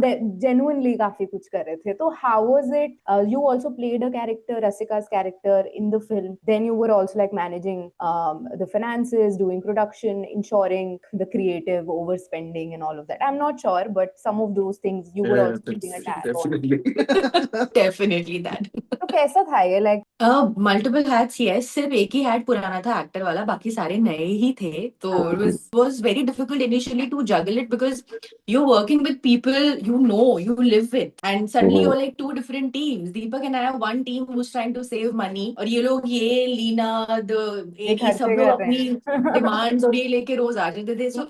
genuinely काफी कुछ कर रहे थे. तो how was it, you also played a character, Rasika's character in the film, then you were also like managing the finances, doing production, ensuring the creative overspending and all of that. I'm not sure, but some of those things you were Yeah, also keeping a tab on. definitely. Definitely that. तो कैसा था ये, like multiple hats, yes, सिर्फ एक ही hat पुराना था actor वाला, बाकी सारे नए ही थे, तो it was very difficult initially to juggle it because you are working with people you live with, and suddenly you're like two different teams. Deepak and I have one team who's trying to save money, और ये लोग ये Leena the ये AD सब खर्चे लोग कर अपनी रहे हैं. डिमांड्स और ये लेके रोज आ जाते थे. So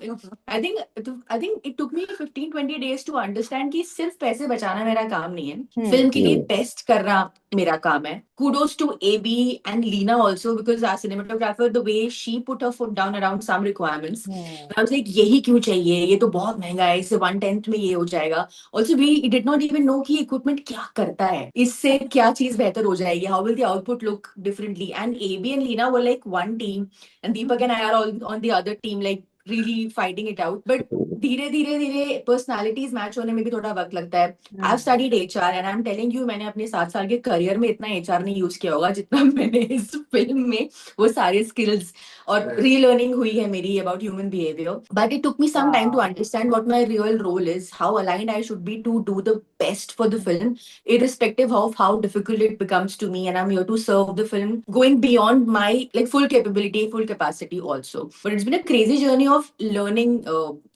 I think it took me 15-20 days to understand कि सिर्फ पैसे बचाना मेरा काम नहीं है, फिल्म के लिए बेस्ट करना मेरा काम है. Kudos to AB and Lena also, because our cinematographer, the way she put her foot down around some requirements, and I was like, यही क्यों चाहिए? ये तो बहुत महंगा है, इससे 1/10 में ये हो जाएगा. Also, we did not even know कि equipment क्या करता है. इससे क्या चीज बेहतर हो जाएगी? How will the output look differently? And AB and Lena were like one team, and Deepak and I are all on the other team, like really fighting it out. But धीरे धीरे धीरे पर्सनालिटीज मैच होने में भी थोड़ा वक्त लगता है. I've studied HR and I'm telling you, मैंने अपने 7 साल के करियर में इतना HR नहीं यूज किया होगा जितना मैंने इस फिल्म में वो सारे स्किल्स और रीलर्निंग हुई है मेरी about human behavior. But it took me some time to understand what my real role is, how aligned I should be to do the best for the film, irrespective of how difficult it becomes to me. And I'm here to serve the film, going beyond my like full capability, full capacity also. But it's been a crazy journey of learning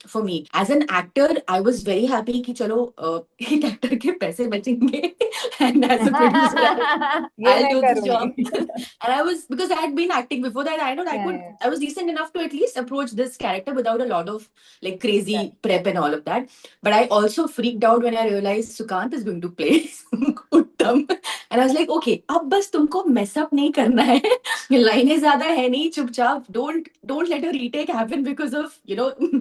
for me. As an actor, I was very happy कि चलो एक actor के पैसे बचेंगे. And as a producer, ये I'll मैं do this job. करूंगी. And I was, because I had been acting before that, I know I could, Yeah. I was decent enough to at least approach this character without a lot of like crazy prep and all of that. But I also freaked out when I realized Sukant is going to play Uttam. And I was like, okay, अब बस तुमको mess up नहीं करना है. लाइनें ज्यादा है नहीं, चुपचाप. Don't let a retake happen because of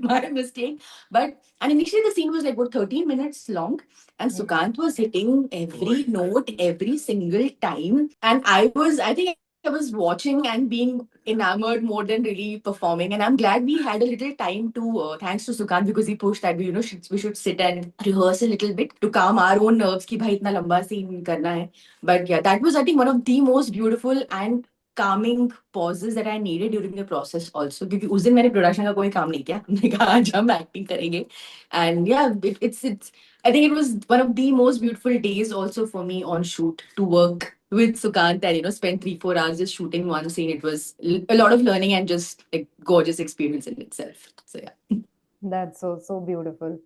my mistake. But and initially the scene was like what 13 minutes long, and Sukant was hitting every note every single time, and I think I was watching and being enamored more than really performing. And I'm glad we had a little time to, thanks to Sukant, because he pushed that we should sit and rehearse a little bit to calm our own nerves. कि भाई इतना लंबा scene करना है. But yeah, that was I think one of the most beautiful and calming pauses that I needed during the process also. क्योंकि उस दिन मैंने production का कोई काम नहीं किया. हमने कहा आज हम acting करेंगे. And yeah, it's I think it was one of the most beautiful days also for me on shoot to work with Sukant and spend 3-4 hours just shooting one scene. It was a lot of learning and just like gorgeous experience in itself. So yeah. That's so beautiful.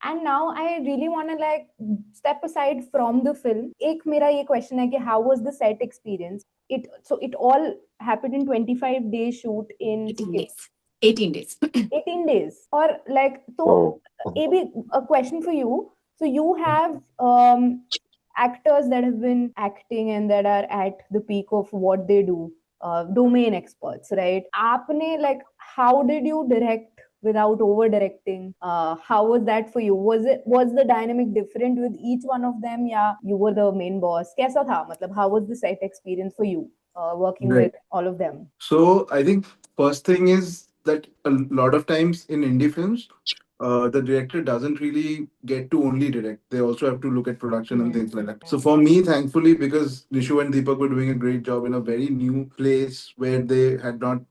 And now I really want to like step aside from the film. एक मेरा ये question है कि how was the set experience? It all happened in 25 days shoot in 18 days. 18 days. 18 days. Or like so Oh. maybe a question for you. So you have actors that have been acting and that are at the peak of what they do, domain experts, right? Aapne like how did you direct without over directing? How was that for you? Was the dynamic different with each one of them? Yeah, you were the main boss. कैसा था? मतलब how was the set experience for you working Right. with all of them? So I think first thing is that a lot of times in indie films, the director doesn't really get to only direct. They also have to look at production and things like that. So for me, thankfully, because Nishu and Deepak were doing a great job in a very new place where they had not,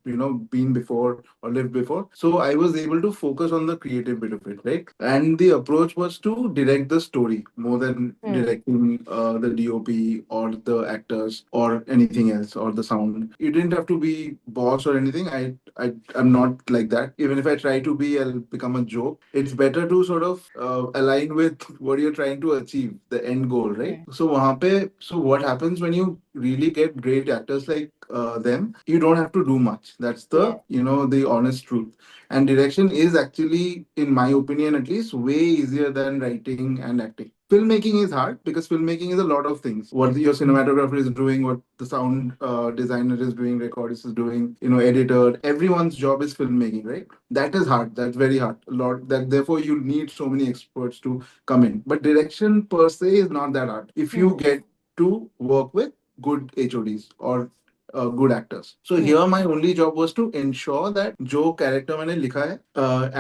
been before or lived before. So I was able to focus on the creative bit of it, right? And the approach was to direct the story more than directing the DOP or the actors or anything else or the sound. You didn't have to be boss or anything. I'm not like that. Even if I try to be, I'll become a joke. It's better to sort of align with what you're trying to achieve, the end goal, right? So what happens when you really get great actors like them? You don't have to do much. That's the the honest truth. And direction is actually, in my opinion at least, way easier than writing and acting. Filmmaking is hard because filmmaking is a lot of things. What your cinematographer is doing, what the sound designer is doing, recordist is doing, editor. Everyone's job is filmmaking, right? That is hard. That's very hard. A lot. That therefore you need so many experts to come in. But direction per se is not that hard if you get to work with good HODs or good actors. So here my only job was to ensure that जो character मैंने लिखा है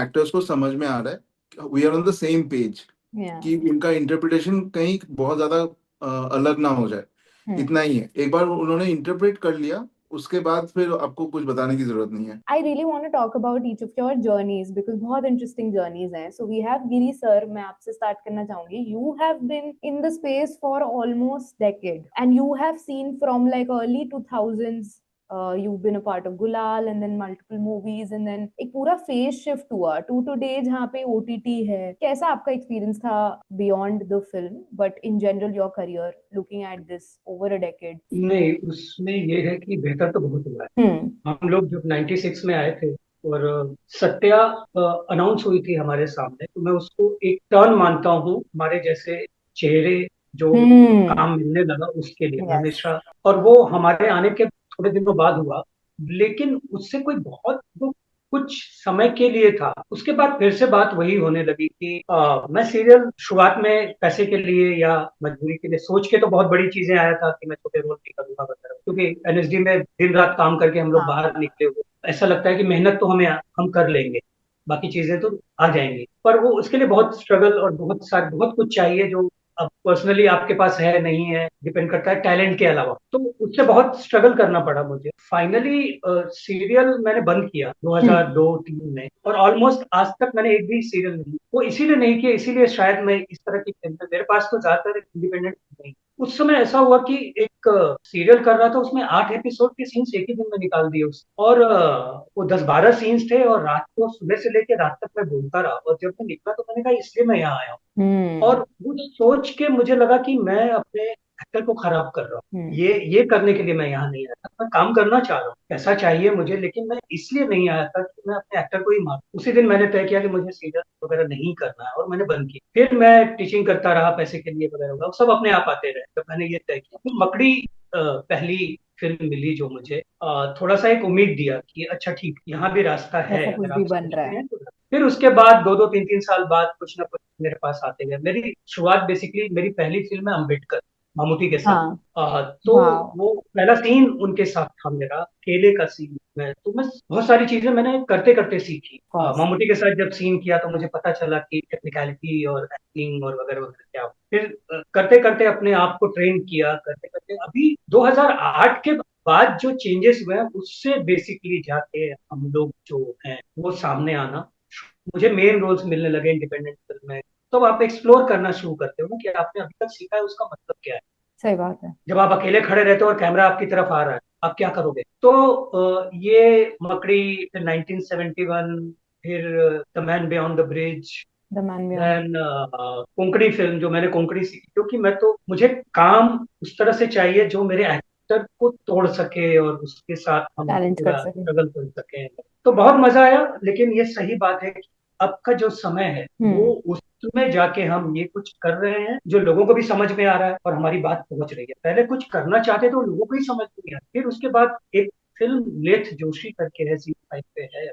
actors को समझ में आ रहा है. We are on the same page. कि उनका इंटरप्रिटेशन कहीं बहुत ज्यादा अलग ना हो जाए. इतना ही है. एक बार उन्होंने इंटरप्रेट कर लिया, उसके बाद फिर आपको कुछ बताने की जरूरत नहीं है. I really want to talk about each of your journeys because बहुत interesting journeys हैं. So we have Giri sir. मैं आपसे start करना चाहूंगी. You have been in the space for almost decade, and you have seen from like early 2000s. You've been a part of Gulal and then multiple movies and then एक पूरा phase shift हुआ to today जहाँ पे OTT है. कैसा आपका experience था beyond the film, but in general your career looking at this over a decade? नहीं, उसमें ये है कि बेहतर तो बहुत हुआ है. हम लोग जब 96 में आए थे और सत्या अनाउंस हुई थी हमारे सामने, तो मैं उसको एक टर्न मानता हूँ हमारे जैसे चेहरे जो काम मिलने लगा उसके लिए Yes. हमेशा, और वो हमारे आने के थोड़े दिनों बाद हुआ, लेकिन उससे कोई बहुत वो कुछ समय के लिए था। उसके बाद फिर से बात वही होने लगी कि मैं सीरियल शुरुआत में पैसे के लिए या मजबूरी के लिए सोच के तो बहुत बड़ी चीजें आया था कि मैं छोटे रोल भी करूंगा वगैरह, क्योंकि एनएसडी में दिन रात काम करके हम लोग हाँ। बाहर निकले हुए, ऐसा लगता है कि मेहनत तो हम कर लेंगे, बाकी चीजें तो आ जाएंगी, पर वो उसके लिए बहुत स्ट्रगल और बहुत कुछ चाहिए जो अब पर्सनली आपके पास है नहीं है, डिपेंड करता है टैलेंट के अलावा, तो उससे बहुत स्ट्रगल करना पड़ा मुझे। फाइनली सीरियल मैंने बंद किया 2002-3 में, और ऑलमोस्ट आज तक मैंने एक भी सीरियल नहीं, वो इसीलिए नहीं किया, इसीलिए शायद मैं इस तरह की फिल्म, मेरे पास तो ज्यादातर इंडिपेंडेंट नहीं। उस समय ऐसा हुआ कि एक सीरियल कर रहा था, उसमें 8 एपिसोड के सीन्स एक ही दिन में निकाल दिए उस, और वो 10-12 सीन्स थे, और रात को सुबह से लेकर रात तक मैं बोलता रहा, और जब मैं निकला तो मैंने कहा इसलिए मैं यहाँ आया हूँ। और वो सोच के मुझे लगा कि मैं अपने एक्टर को खराब कर रहा हूँ, ये करने के लिए मैं यहाँ नहीं आया था, मैं काम करना चाह रहा हूँ, पैसा चाहिए मुझे, लेकिन मैं इसलिए नहीं आया था कि मैं अपने एक्टर को ही मारूं। उसी दिन मैंने तय किया कि मुझे सीरियल वगैरह नहीं करना है, और मैंने बंद किया। फिर मैं टीचिंग करता रहा पैसे के लिए वगैरह वगैरह, सब अपने आप आते रहे, तो मैंने ये तय किया। फिर मकड़ी पहली फिल्म मिली जो मुझे थोड़ा सा एक उम्मीद दिया कि अच्छा ठीक, यहाँ भी रास्ता है, ऐसा कुछ अगर भी आप बन रहा सोचते है। हैं तो। फिर उसके बाद 2-2, 3-3 साल बाद कुछ ना कुछ मेरे पास आते गए। मेरी शुरुआत बेसिकली, मेरी पहली फिल्म है अम्बेडकर, ममूटी के साथ। तो वाह। वो पहला सीन उनके साथ था मेरा, केले का सीन। मैं बहुत सारी चीजें मैंने करते करते सीखी। course. ममूटी के साथ जब सीन किया तो मुझे पता चला कि टेक्निकलिटी और एक्टिंग और वगैरह वगैरह क्या। फिर करते करते अपने आप को ट्रेन किया, करते करते अभी 2008 के बाद जो चेंजेस हुए हैं उससे बेसिकली जाके हम लोग जो हैं वो सामने आना, मुझे मेन रोल्स मिलने लगे इंडिपेंडेंट फिल्म में। तो आप एक्सप्लोर करना शुरू करते हो ना कि आपने अभी तक सीखा है उसका मतलब क्या है। सही बात है। जब आप अकेले खड़े रहते हो और कैमरा आपकी तरफ आ रहा है, आप क्या करोगे। तो ये मकड़ी, फिर 1971, फिर the man beyond the bridge, the man beyond. Then Konkani film जो मैंने कोंकणी सीखी, क्योंकि मुझे काम उस तरह से चाहिए जो मेरे एक्टर को तोड़ सके और उसके साथ हम चैलेंज कर पूरा सके। स्ट्रगल कर सके। तो बहुत मजा आया, लेकिन ये सही बात है कि अब का जो समय है वो उसमें जाके हम ये कुछ कर रहे हैं जो लोगों को भी समझ में आ रहा है और हमारी बात पहुंच रही है। पहले कुछ करना चाहते तो लोगों को ही समझ नहीं आया। फिर उसके बाद एक फिल्म लेथ जोशी करके है, ज़ी5 पे है,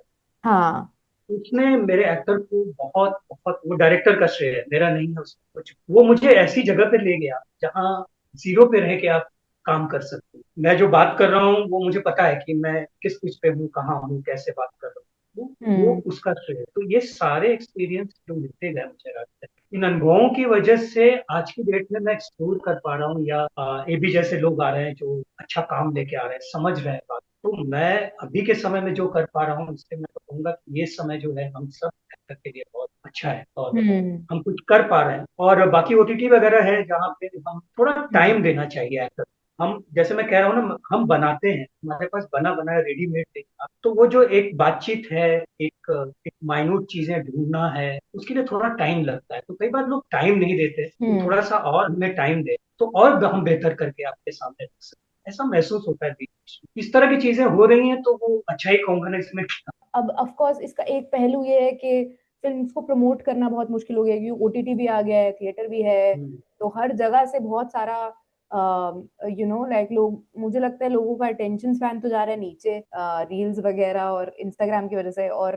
हाँ। उसने मेरे एक्टर को बहुत बहुत, वो डायरेक्टर का श्रेय है, मेरा नहीं है उसमें कुछ। वो मुझे ऐसी जगह पे ले गया जहाँ जीरो पे रह के आप काम कर सकते हो। मैं जो बात कर रहा हूँ वो मुझे पता है कि मैं किस चीज पे हूँ, कहाँ हूँ, कैसे बात कर रहा हूँ। वो उसका श्रेय है। तो ये सारे एक्सपीरियंस जो मिलते गए मुझे रास्ते, इन अनुभवों की वजह से आज की डेट में मैं एक्सप्लोर कर पा रहा हूँ, या एबी जैसे लोग आ रहे हैं जो अच्छा काम लेके आ रहे हैं, समझ रहे हैं बात। तो मैं अभी के समय में जो कर पा रहा हूँ इससे मैं तो कहूंगा कि ये समय जो है हम सब एक्टर के लिए बहुत अच्छा है, और हम कुछ कर पा रहे हैं। और बाकी ओटीटी वगैरह है जहाँ पे हम थोड़ा टाइम देना चाहिए एक्टर। हम, जैसे मैं कह रहा हूँ ना, हम बनाते हैं, हमारे पास बना बनाया रेडीमेड देखा, तो वो जो एक बातचीत है, एक एक माइन्यूट चीजें ढूंढना है, उसके लिए थोड़ा टाइम लगता है। तो कई बार लोग टाइम नहीं देते, तो थोड़ा सा और हमें टाइम दे तो और हम बेहतर करके आपके सामने रख सकते हैं। ऐसा महसूस होता है बीच में। इस तरह की चीजें हो रही हैं तो वो अच्छा ही कहूंगा ना इसमें। अब ऑफ कोर्स इसका एक पहलू ये है कि फिल्म्स को प्रमोट करना बहुत मुश्किल हो गया है, क्योंकि ओटीटी भी आ गया है, थिएटर भी है, तो हर जगह से बहुत सारा लाइक लोग, मुझे लगता है लोगों का अटेंशन स्पैन तो जा रहा है नीचे रील्स वगैरह और इंस्टाग्राम की वजह से, और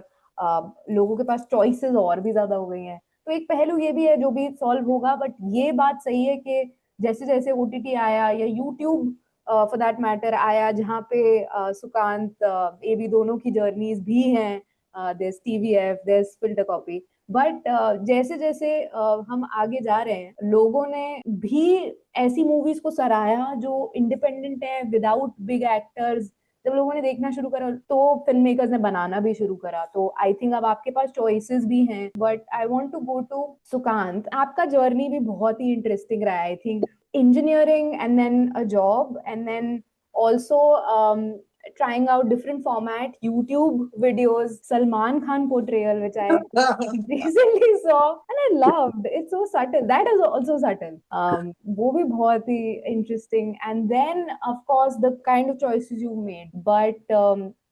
लोगों के पास चॉइसेस और भी ज्यादा हो गई हैं। तो एक पहलू ये भी है जो भी सॉल्व होगा, बट ये बात सही है कि जैसे जैसे ओटीटी आया या यूट्यूब फॉर दैट मैटर आया, जहाँ पे सुकांत एबी दोनों की जर्नीज भी हैं, there TVF, there FilterCopy, but जैसे जैसे हम आगे जा रहे हैं, लोगों ने भी ऐसी मूवीज को सराहा जो इंडिपेंडेंट है, विदाउट बिग एक्टर्स। जब लोगों ने देखना शुरू करा तो फिल्म मेकर्स ने बनाना भी शुरू करा, तो आई थिंक अब आपके पास चॉइसेस भी हैं। But I want to go to Sukant, आपका जर्नी भी बहुत ही इंटरेस्टिंग रहा है। I think engineering and then a job, and then also trying out different format YouTube videos, Salman Khan portrayal, which I recently saw and I loved. It's so subtle, that is also subtle, वो भी बहुत ही interesting, and then of course the kind of choices you made, but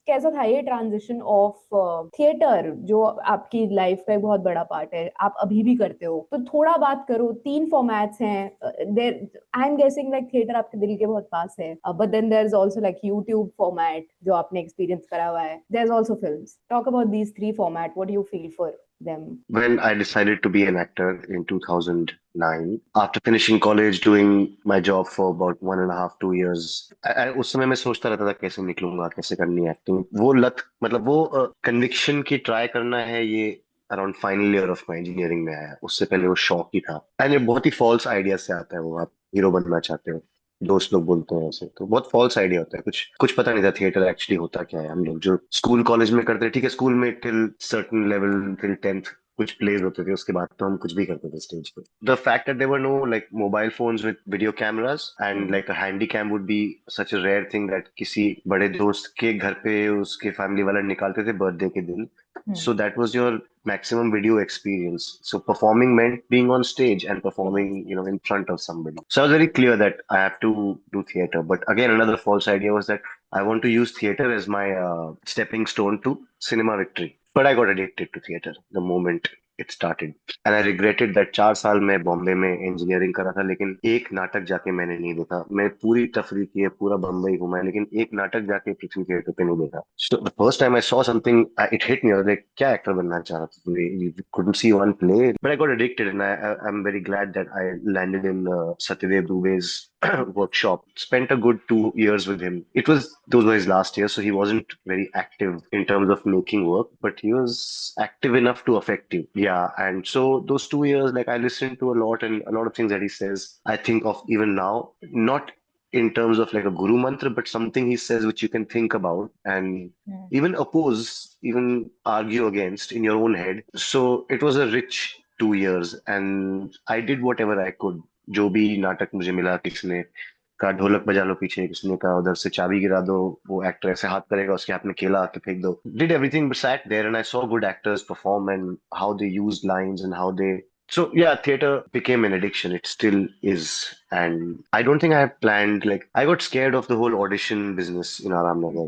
कैसा था ये transition of theatre, जो आपकी life का एक बहुत बड़ा पार्ट है, आप अभी भी करते हो, तो थोड़ा बात करो। 3 फॉर्मेट्स हैं there, I am guessing like theatre आपके दिल के बहुत पास है, but then there is also like YouTube format जो आपने एक्सपीरियंस करा हुआ है, there is also films. Talk about these 3 format, what do you feel for them? When I decided to be an actor in 2009, after finishing college, doing my job for about 1.5, 2 years, उस समय मैं सोचता रहता था कैसे निकलूंगा, कैसे करनी है एक्टिंग। वो लत, मतलब वो कन्विक्शन की ट्राई करना है, ये around final year of my engineering में आया। उससे पहले वो शौक ही था। एंड ये बहुत ही फॉल्स आइडिया से आता है। वो आप हीरो बनना चाहते हो, दोस्त लोग बोलते हैं ऐसे, तो बहुत फॉल्स आइडिया होता है। कुछ कुछ पता नहीं था थिएटर एक्चुअली होता क्या है। हम लोग जो स्कूल कॉलेज में करते थे, ठीक है, स्कूल में till certain level, till 10th कुछ प्लेज होते थे, उसके बाद तो हम कुछ भी करते थे स्टेज पे। The fact that there were no like mobile phones with video cameras and like a handy cam would be such a rare thing that किसी बड़े दोस्त के घर पे उसके फैमिली वाले निकालते थे बर्थडे के दिन। So that was your maximum video experience. So performing meant being on stage and performing, in front of somebody. So I was very clear that I have to do theater. But again, another false idea was that I want to use theater as my stepping stone to cinema victory. But I got addicted to theater the moment it started. And I regretted that 4 साल मैं बॉम्बे में engineering करा था, लेकिन एक नाटक जाके मैंने नहीं देखा। मैं पूरी तफरी की है, पूरा बम्बई घुमा है, लेकिन एक नाटक जाके पृथ्वी थिएटर पे नहीं देखा। So the first time I saw something, it hit me. I was like, क्या एक्टर बनना चाह रहा था? You couldn't see one play, but I got addicted, and I'm very glad that I landed in Satyadev Dube's workshop. Spent a good 2 years with him. Those were his last years, so he wasn't very active in terms of making work, but he was active enough to affect you. Yeah, and so those 2 years, like I listened to a lot, and a lot of things that he says, I think of even now, not in terms of like a guru mantra, but something he says which you can think about and even oppose, even argue against in your own head. So it was a rich 2 years, and I did whatever I could. जो भी नाटक मुझे मिला, किसने कहा ढोलक बजा लो पीछे, किसने कहा उधर से चाबी गिरा दो, वो एक्टर ऐसे हाथ करेगा, उसके हाथ में केला आके फेंक दो, did everything but sat there and I saw good actors perform and how they use lines and how they so yeah, theater became an addiction. It still is, and I don't think I have planned. Like I got scared of the whole audition business in Aram Nagar.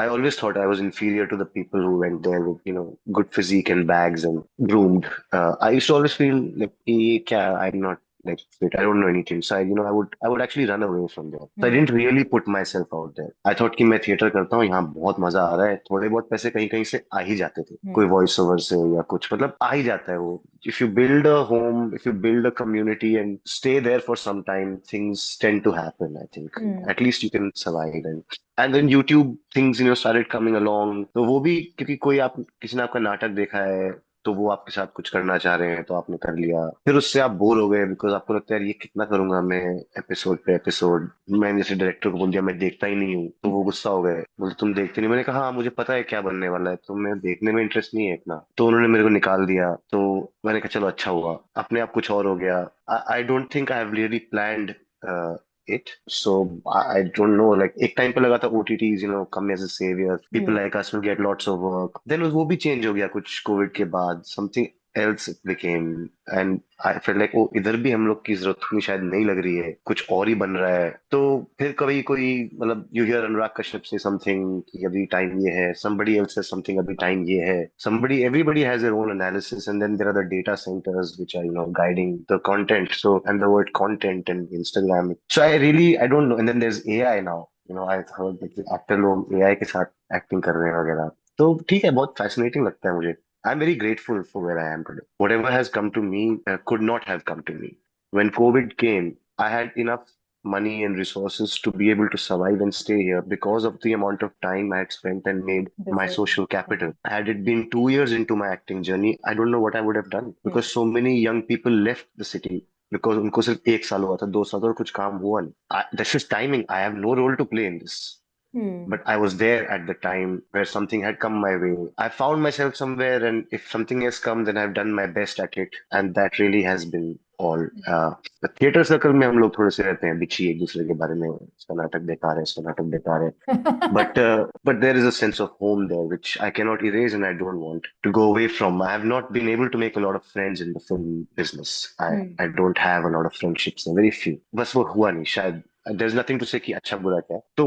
I always thought I was inferior to the people who went there with good physique and bags and groomed. I used to always feel like, I'm not like fit. I don't know anything. So I would actually run away from there. So I didn't really put myself out there. I thought कि मैं theatre करता हूँ, यहाँ बहुत मजा आ रहा है, थोड़े बहुत पैसे कहीं कहीं से आ ही जाते थे, कोई वॉइस ओवर से या कुछ, मतलब आ ही जाता है वो। If you build a home, if you build a community and stay there for some time, things tend to happen, I think. At least you can survive. And then YouTube things, started coming along. तो वो भी क्योंकि किसी ने आपका नाटक देखा है, तो वो आपके साथ कुछ करना चाह रहे हैं, तो आपने कर लिया। फिर उससे आप बोर हो गए, बिकॉज आपको लगता है यार ये कितना करूंगा मैं, एपिसोड पे एपिसोड। मैंने जैसे डायरेक्टर को बोल दिया मैं देखता ही नहीं हूँ, तो वो गुस्सा हो गए, बोले तुम देखते नहीं। मैंने कहा हाँ मुझे पता है क्या बनने वाला है, तो मैं देखने में इंटरेस्ट नहीं है इतना, तो उन्होंने मेरे को निकाल दिया। तो मैंने कहा चलो अच्छा हुआ, अपने आप कुछ और हो गया। I don't think I have really planned it. So I don't know. Like एक टाइम पे लगा था OTTs, come as a savior. People like us will get lots of work. Then वो भी change हो गया कुछ कोविड के बाद. Something else it became, and I felt like इधर भी हम लोग की जरूरत उतनी शायद नहीं लग रही है, कुछ और ही बन रहा है। तो फिर कभी कोई मतलब you hear अनुराग कश्यप से something कि अभी टाइम ये है, somebody else says something अभी टाइम ये है, everybody has their own analysis, and then there are the data centers which are guiding the content. So and the word content and Instagram. So I don't know. And then there's AI now. I've heard that actor लोग AI के साथ acting कर रहे हैं वगैरह। तो ठीक है, बहुत फैसिनेटिंग लगता है मुझे। I'm very grateful for where I am today. Whatever has come to me could not have come to me. When COVID came, I had enough money and resources to be able to survive and stay here because of the amount of time I had spent and made my social capital. Had it been 2 years into my acting journey, I don't know what I would have done, because so many young people left the city because उनको सिर्फ 1 साल हुआ था, 2 साल और कुछ काम हुआ नहीं। This is timing. I have no role to play in this. But I was there at the time where something had come my way. I found myself somewhere, and if something has come, then I've done my best at it, and that really has been all. Theatre circle में हम लोग थोड़े से रहते हैं बिच्छी एक दूसरे के बारे में, इसका नाटक बेकार है, इसका नाटक बेकार है, but there is a sense of home there which I cannot erase and I don't want to go away from. I have not been able to make a lot of friends in the film business. I don't have a lot of friendships, very few. बस वो हुआ नहीं शायद। there's nothing to say कि अच्छा बुरा क्या है। तो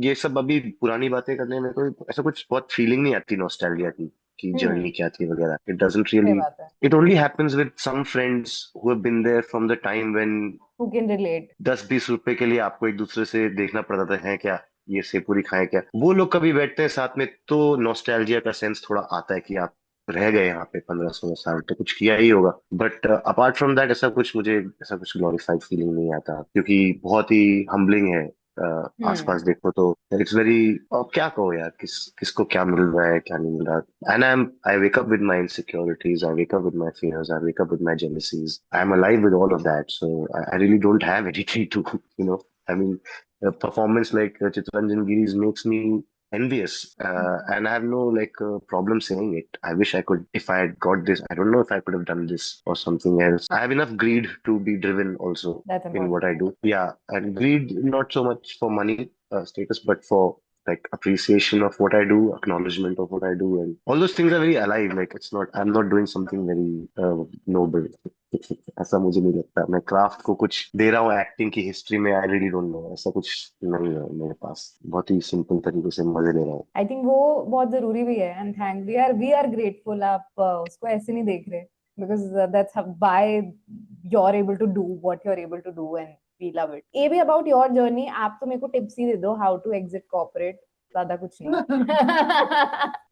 ये सब अभी पुरानी बातें करने में कोई ऐसा कुछ बहुत फीलिंग नहीं आती नॉस्टैल्जिया की कि जर्नी क्या थी वगैरह। इट डजंट सही रियली, बात है। It only happens with some friends who have been there from the time when Who can relate? 10-20 रुपए के लिए आपको एक दूसरे से देखना पड़ता था, है क्या ये सेव पूरी खाएं क्या, वो लोग कभी बैठते हैं साथ में तो नॉस्टैल्जिया का सेंस थोड़ा आता है कि आप रह गए यहाँ पे 15-16 साल तो कुछ किया ही होगा। बट अपार्ट फ्रॉम दैट ऐसा कुछ मुझे ऐसा कुछ ग्लोरीफाइड फीलिंग नहीं आता, क्योंकि बहुत ही हम्बलिंग है। आसपास देखो तो इट्स वेरी, क्या कहो यार, किसको क्या मिल रहा है क्या नहीं मिल रहा। And I wake up with my insecurities, I wake up with my fears, I wake up with my jealousies. I'm alive with all of that, so I really don't have anything to, I mean, a performance like Chittaranjan Giri's makes me envious, and I have no problem saying it. I wish I could, if I had got this, I don't know if I could have done this or something else. I have enough greed to be driven also That's in what I important. do. Yeah, and greed not so much for money, status, but for like appreciation of what I do, acknowledgement of what I do, and all those things are very alive. Like it's not, I'm not doing something very noble. ऐसा मुझे नहीं लगता मैं craft को कुछ दे रहा हूँ acting की हिस्ट्री में। आई रियली डोंट नो, ऐसा कुछ नहीं है मेरे पास। बहुत ही सिंपल तरीके से मजे ले रहा हूँ। आई थिंक वो बहुत जरूरी भी है and thank we are grateful आप उसको ऐसे नहीं देख रहे because that's why you are able to do what you are able to do and we love it. ये भी अबाउट योर जर्नी, आप तो मेरे को टिप्स ही दे दो हाउ टू एग्जिट कॉर्पोरेट, ज्यादा कुछ नहीं।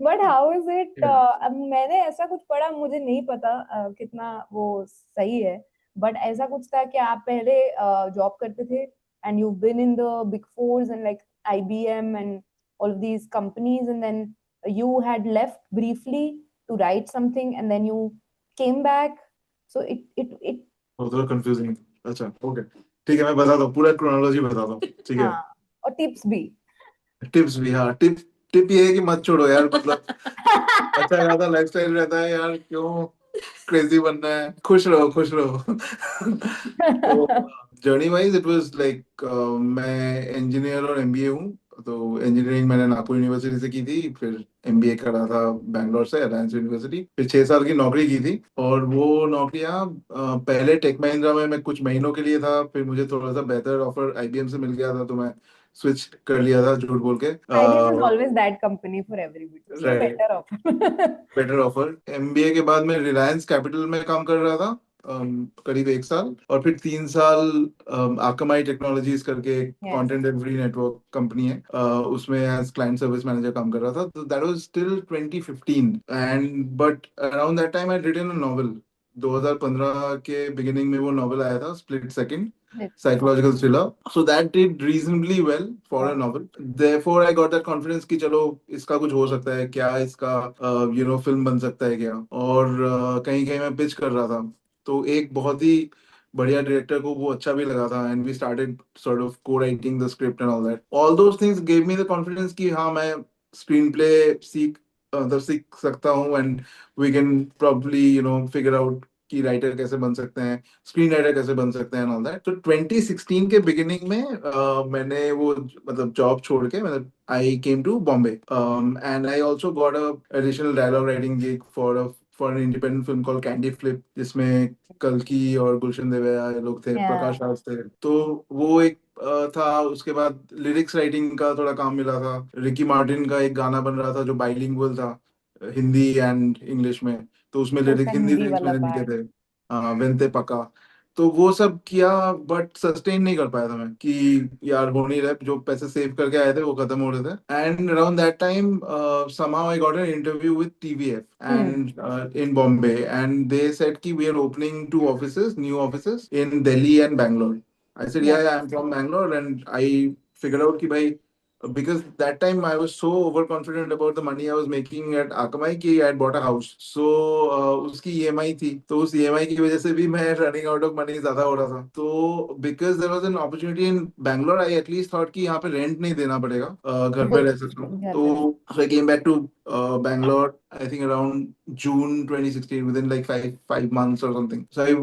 बट हाउ इज इट, अब मैंने ऐसा कुछ पढ़ा, मुझे नहीं पता कितना वो सही है, बट ऐसा कुछ था कि आप पहले जॉब करते थे and you been in the big fours and like IBM and all of these companies, and then you had left briefly to write something and then you came back, so it थोड़ा confusing. अच्छा okay ठीक है, मैं बताता हूँ, पूरा chronology बताता हूँ, ठीक है। हाँ, और टिप्स भी। टिप्स भी, हाँ टिप टिप ये है कि मत छोड़ो यार, मतलब अच्छा खासा लाइफस्टाइल रहता है यार, क्यों क्रेजी बनना है, खुश रहो खुश रहो। तो journey wise it was like, मैं इंजीनियर और एमबीए हूँ। तो इंजीनियरिंग मैंने नागपुर यूनिवर्सिटी से की थी, फिर एमबीए करा था बैंगलोर से अलायंस यूनिवर्सिटी, फिर 6 साल की नौकरी की थी। और वो नौकरियाँ पहले टेक महिंद्रा में मैं कुछ महीनों के लिए था, फिर मुझे थोड़ा सा बेहतर ऑफर आईबीएम से मिल गया था, तो मैं स्विच कर लिया था झूठ बोल के। IBM is always that company for everybody, so right, better offer. Better offer. MBA के बाद मैं रिलायंस कैपिटल में काम कर रहा था करीब 1 साल, और फिर 3 साल आकामाई टेक्नोलॉजीज करके Yes. Content delivery network company है, उसमें एज क्लाइंट सर्विस मैनेजर काम कर रहा था। तो that was till 2015, and but around that time I written a novel. 2015 के बिगिनिंग में वो नॉवेल आया था, split second, psychological thriller. So that did reasonably well for a novel. Therefore, I got that confidence कि चलो इसका कुछ हो सकता है क्या, इसका फिल्म बन सकता है क्या। और कहीं कहीं मैं पिच कर रहा था, तो एक बहुत ही बढ़िया डायरेक्टर को वो अच्छा भी लगा था, and we started sort of को writing the script and all that. All those things gave me the confidence कि हाँ मैं स्क्रीन प्ले सीख सकता हूँ, and we can probably figure out कि राइटर कैसे बन सकते हैं, स्क्रीन राइटर कैसे बन सकते हैं एंड ऑल दैट। तो 2016 के बिगिनिंग में मैंने वो मतलब जॉब छोड़ के मतलब I came to Bombay, and I also got a additional dialogue writing gig for an independent film called Candy Flip, जिसमें कल्कि और गुलशन देवैया ये लोग थे, Yeah. प्रकाश राज थे। तो वो एक था। उसके बाद लिरिक्स राइटिंग का थोड़ा काम मिला था, रिकी मार्टिन का एक गाना बन रहा था जो बाइलिंगुअल था, हिंदी एंड इंग्लिश में, तो उसमें तो उसका हिंदी हिंदी लिरिक्स वाला मैंने लिखे पार्ट। थे, वेंते पका। तो वो सब किया, बट सस्टेन नहीं कर पाया था मैं कि यार हो नहीं रहा, जो पैसे सेव करके आए थे वो खत्म हो रहे थे। And around that time somehow I got an interview with TVF and in Bombay, and they said कि we are opening 2 offices, new offices in Delhi and Bangalore. I said Yeah. yeah, I'm from Bangalore, and I figured out कि भाई, because that time I was so overconfident about the money I was making at Akamai कि I had bought a house. So उसकी EMI थी, तो उस EMI की वजह से भी मैं running out of money ज्यादा हो रहा था। तो because there was an opportunity in Bangalore, I at least thought कि यहाँ पे rent नहीं देना पड़ेगा, घर पे रह सकता हूँ। घर पे तो so I came back to Bangalore, I think around June 2016, within like five months or something. So I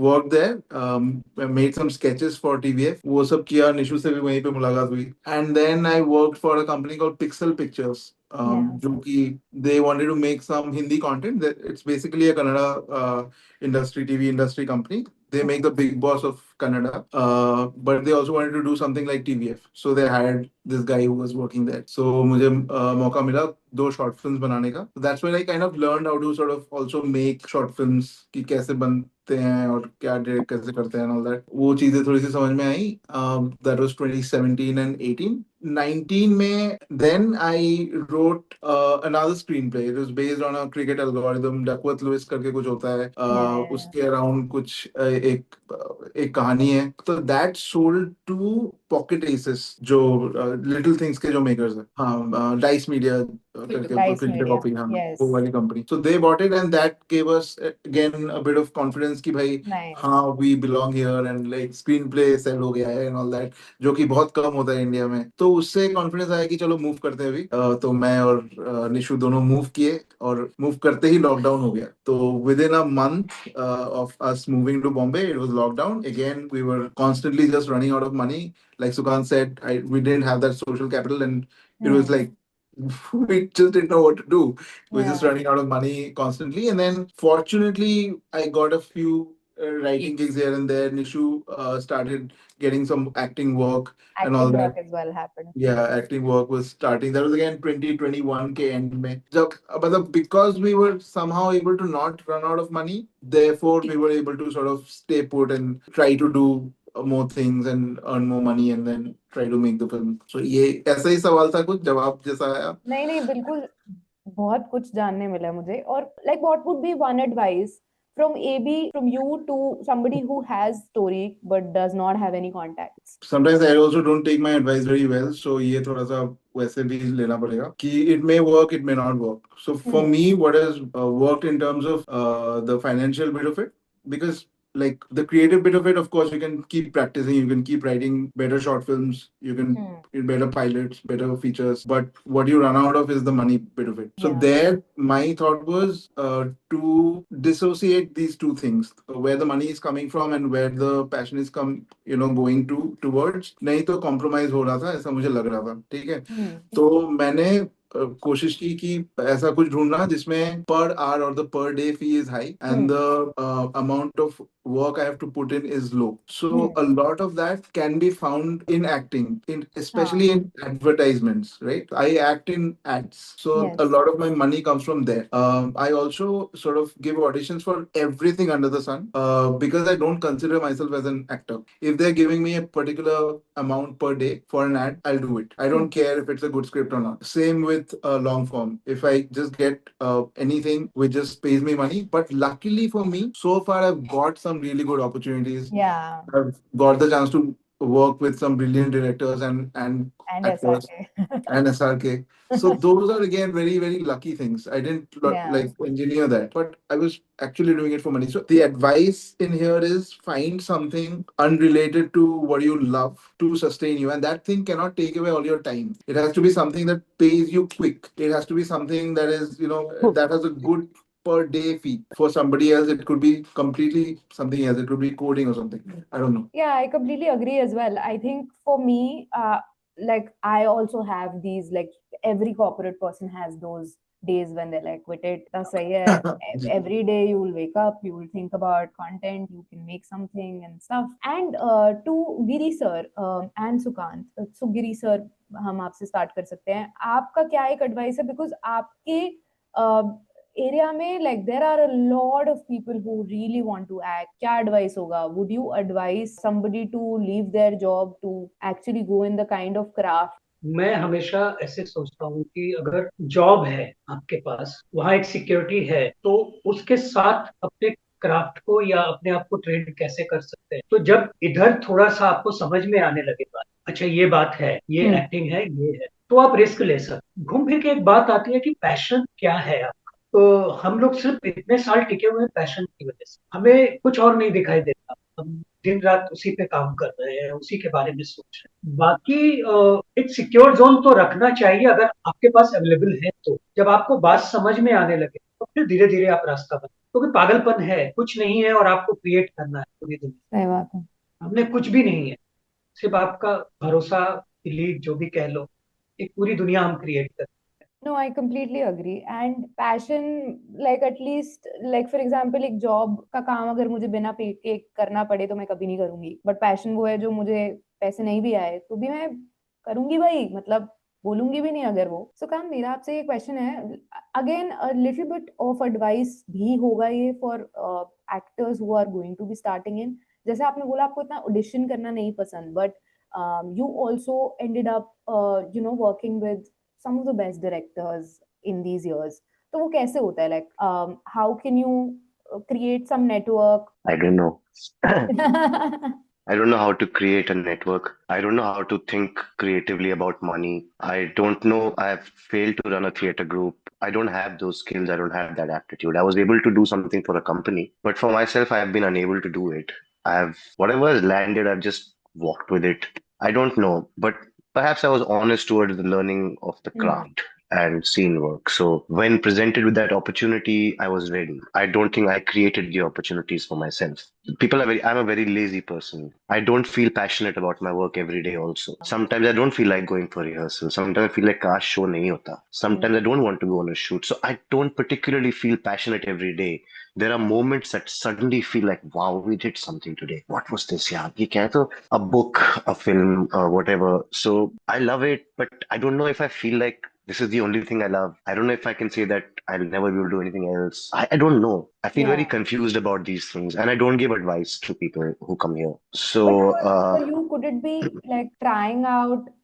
worked there, I made some sketches for TVF, वो सब किया, निशु से भी वहीं पे मुलाकात हुई, and then I worked for a company called Pixel Pictures. Yeah. जो कि they wanted to make some Hindi content. It's basically a Kannada industry, TV industry company. They make the Big Boss of Kannada, but they also wanted to do something like TVF. So they hired this guy who was working there. So मुझे मौका मिला दो short films बनाने का. So that's when I kind of learned how to sort of also make short films कि कैसे बनते हैं और क्या डायरेक्ट कैसे करते हैं and all that. वो चीजें थोड़ी सी समझ में आई. That was 2017 and 18. 19 में then I wrote another screenplay. It was based on a cricket algorithm. Duckworth Lewis करके कुछ होता है. Yeah. उसके अराउंड कुछ एक कहानी है. तो that sold to Pocket Aces जो Little Things के जो makers है. हाँ, Dice Media करके Dice Filter Media. Copy. हाँ, Yes. वो वाली company. So they bought it and that gave us again a bit of confidence कि भाई Nice. हाँ we belong here and like screenplay sell हो गया है and all that, जो कि बहुत कम होता है इंडिया में. तो उससे कॉन्फिडेंस आया कि चलो मूव करते हैं अभी. तो मैं और निशु दोनों मूव किए और मूव करते ही लॉकडाउन हो गया. तो with in a month of us moving to Bombay, it was lockdown again. We were constantly just running out of money. Like Sukant said, we didn't have that social capital, and it was like we just didn't know what to do. We were just Yeah. running out of money constantly. And then fortunately, I got a few writing gigs here and there. Nishu started getting some acting work and all Acting that. work as well happened. Yeah, acting work was starting. That was again 2021 के end में. जब मतलब because we were somehow able to not run out of money, therefore we were able to sort of stay put and try to do more things and earn more money and then try to make the film. So ये ऐसा ही सवाल था, कुछ जवाब जैसा आया. नहीं नहीं बिल्कुल बहुत कुछ जानने मिला मुझे. और like what would be one advice from AB, from you to somebody who has story but does not have any contacts? Sometimes I also don't take my advice very well, so ये थोड़ा सा वैसे भी लेना पड़ेगा कि it may work, it may not work. So for me, what has worked in terms of the financial bit of it, because like the creative bit of it, of course, you can keep practicing, you can keep writing better short films, you can better pilots, better features, but what you run out of is the money bit of it. So Yeah. there, my thought was to dissociate these two things, where the money is coming from and where the passion is going towards. नहीं तो compromise हो रहा था, ऐसा मुझे लग रहा था. ठीक है. तो मैंने कोशिश की कि ऐसा कुछ ढूंढना जिसमें per hour or the per day fee is high and the amount of work I have to put in is low. So a lot of that can be found in acting, especially in advertisements, right? I act in ads, so Yes. a lot of my money comes from there. I also sort of give auditions for everything under the sun because I don't consider myself as an actor. If they're giving me a particular amount per day for an ad, I'll do it. I don't care if it's a good script or not. Same with long form. If I just get anything which just pays me money, but luckily for me, so far I've got some really good opportunities. Yeah. I've got the chance to work with some brilliant directors and actors SRK. and SRK. So those are again very, very lucky things. I didn't Yeah. like engineer that, but I was actually doing it for money. So the advice in here is find something unrelated to what you love to sustain you. And that thing cannot take away all your time. It has to be something that pays you quick. It has to be something that is, that has a good per day fee. For somebody else, it could be completely something else. It could be coding or something. I don't know. Yeah, I completely agree as well. I think for me, like I also have these, like every corporate person has those days when they're like, quit it, that's sahi hai. Every day you will wake up, you will think about content, you can make something and stuff. And to Giri sir and Sukant, so Giri sir, हम आपसे start कर सकते हैं. आपका क्या एक advice है, because आपके area में like there are a lot of people who really want to act. क्या advice होगा? Would you advise somebody to leave their job to actually go in the kind of craft? मैं हमेशा ऐसे सोचता हूँ कि अगर जॉब है आपके पास, वहाँ एक सिक्योरिटी है, तो उसके साथ अपने क्राफ्ट को या अपने आप को ट्रेंड कैसे कर सकते हैं. तो जब इधर थोड़ा सा आपको समझ में आने लगे बात, अच्छा ये बात है, ये एक्टिंग है, ये है, तो आप रिस्क ले सकते. घूम फिर के एक बात आती है कि पैशन क्या है आपका. तो हम लोग सिर्फ इतने साल टिके हुए हैं पैशन की वजह से, हमें कुछ और नहीं दिखाई देता. हम दिन रात उसी पे काम कर रहे हैं, उसी के बारे में सोच रहे हैं. बाकी एक सिक्योर जोन तो रखना चाहिए अगर आपके पास अवेलेबल है. तो जब आपको बात समझ में आने लगे तो फिर धीरे धीरे आप रास्ता बना, क्योंकि पागलपन है, कुछ नहीं है और आपको क्रिएट करना है पूरी दुनिया. सही बात है. हमने कुछ भी नहीं है, सिर्फ आपका भरोसा, बिलीव, जो भी कह लो, एक पूरी दुनिया हम क्रिएट करते हैं. No, I completely agree. And passion, like at least, like for example, एक job का काम अगर मुझे बिना पे के करना पड़े तो मैं कभी नहीं करूंगी. But passion वो है जो मुझे पैसे नहीं भी आए तो भी मैं करूंगी भाई. मतलब बोलूंगी भी नहीं अगर वो. So काम मेरा आपसे ये question है. Again, a little bit of advice भी होगा ये for actors who are going to be starting in. जैसे आपने बोला आपको इतना audition करना नहीं पसंद, but you also ended up, working with some of the best directors in these years. तो वो कैसे होता है? Like, how can you create some network? I don't know. I don't know how to create a network. I don't know how to think creatively about money. I don't know. I have failed to run a theater group. I don't have those skills. I don't have that aptitude. I was able to do something for a company, but for myself, I have been unable to do it. Whatever has landed, I've just walked with it. I don't know, but perhaps I was honest towards the learning of the Hmm. craft and scene work. So when presented with that opportunity, I was ready. I don't think I created the opportunities for myself. I'm a very lazy person. I don't feel passionate about my work every day also. Sometimes I don't feel like going for rehearsal. Sometimes I feel like kash show nahi hota. Sometimes I don't want to go on a shoot. So I don't particularly feel passionate every day. There are moments that suddenly feel like, wow, we did something today. What was this? Yeah, ye kya to a book, a film, whatever. So I love it, but I don't know if I feel like this is the only thing I love. I don't know if I can say that I'll never be able to do anything else. I don't know. I feel very Yeah. confused about these things, and I don't give advice to people who come here. But So, for you, could it be like trying out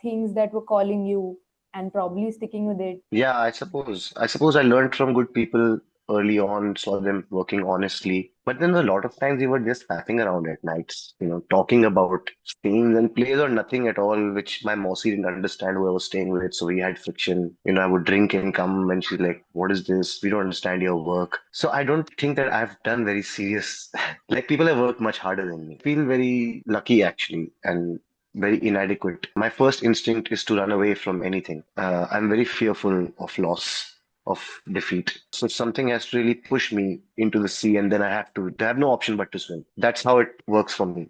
things that were calling you and probably sticking with it? yeah, I suppose I learned from good people early on, saw them working honestly. But then a lot of times we were just faffing around at nights, talking about scenes and plays or nothing at all, which my Mossy didn't understand who I was staying with. So we had friction. I would drink and come and she's like, what is this? We don't understand your work. So I don't think that I've done very serious, like people have worked much harder than me. I feel very lucky actually. And very inadequate. My first instinct is to run away from anything. I'm very fearful of loss, of defeat. So something has to really push me into the sea, and then I have no option but to swim. That's how it works for me.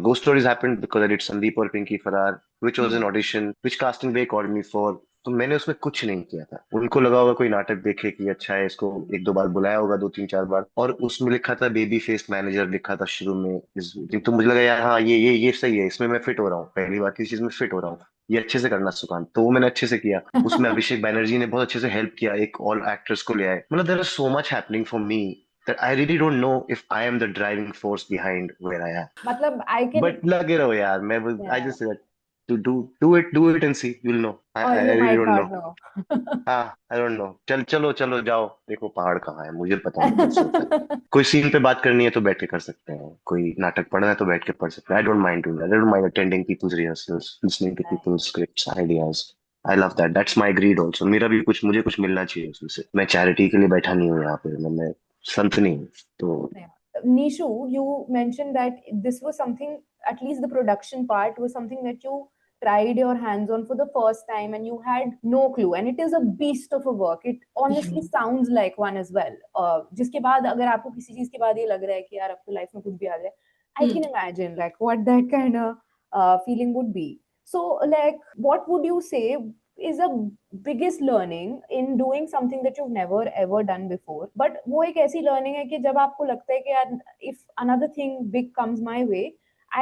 Ghost Stories happened because I did Sandeep or Pinky Farar, which was an audition, which casting they called me for. तो मैंने उसमें कुछ नहीं किया था. उनको लगा होगा कोई नाटक देखे कि अच्छा है, इसको एक दो बार बुलाया होगा, दो तीन चार बार, और उसमें लिखा था बेबी फेस मैनेजर लिखा था शुरू में. तो मुझे लगा यार हाँ ये सही है, इसमें मैं फिट हो रहा हूँ, पहली बार किसी चीज में फिट हो रहा हूँ, ये अच्छे से करना सुकान. तो वो मैंने अच्छे से किया. उसमें अभिषेक बैनर्जी ने बहुत अच्छे से हेल्प किया, एक ऑल एक्टर्स को ले आए. मतलब there is so much happening for me that I really don't know if I am the driving force behind where I am. मतलब I can, But लगे रहो यार, I yeah, just said to do it and see, you'll know. I, or I you I really might don't not know. know. हाँ, I don't know. चलो चलो जाओ, देखो पहाड़ कहाँ है, मुझे पता नहीं कैसे होता है. कोई सीन पे बात करनी है तो बैठ के कर सकते हैं, कोई नाटक पढ़ना है तो बैठ के पढ़ सकते हैं. I don't mind doing that. I don't mind attending people's rehearsals, listening to people's scripts, ideas. I love that. That's my greed also. मुझे कुछ मिलना चाहिए उसमें से. मैं चैरिटी के लिए बैठा नहीं हूँ यहाँ पे. मैं संत नहीं हूँ. तो Yeah. Nishu, you mentioned that this was something, at least the production part was something that you tried your hands on for the first time and you had no clue. And it is a beast of a work. It honestly sounds like one as well. जिसके बाद अगर आपको किसी चीज के बाद ये लग रहा है कि यार अब तो लाइफ में कुछ भी आ जाए, I can imagine like what that kind of feeling would be. So like what would you say is a biggest learning in doing something that you've never ever done before, but वो एक ऐसी learning है कि जब आपको लगता है कि यार if another thing big comes my way,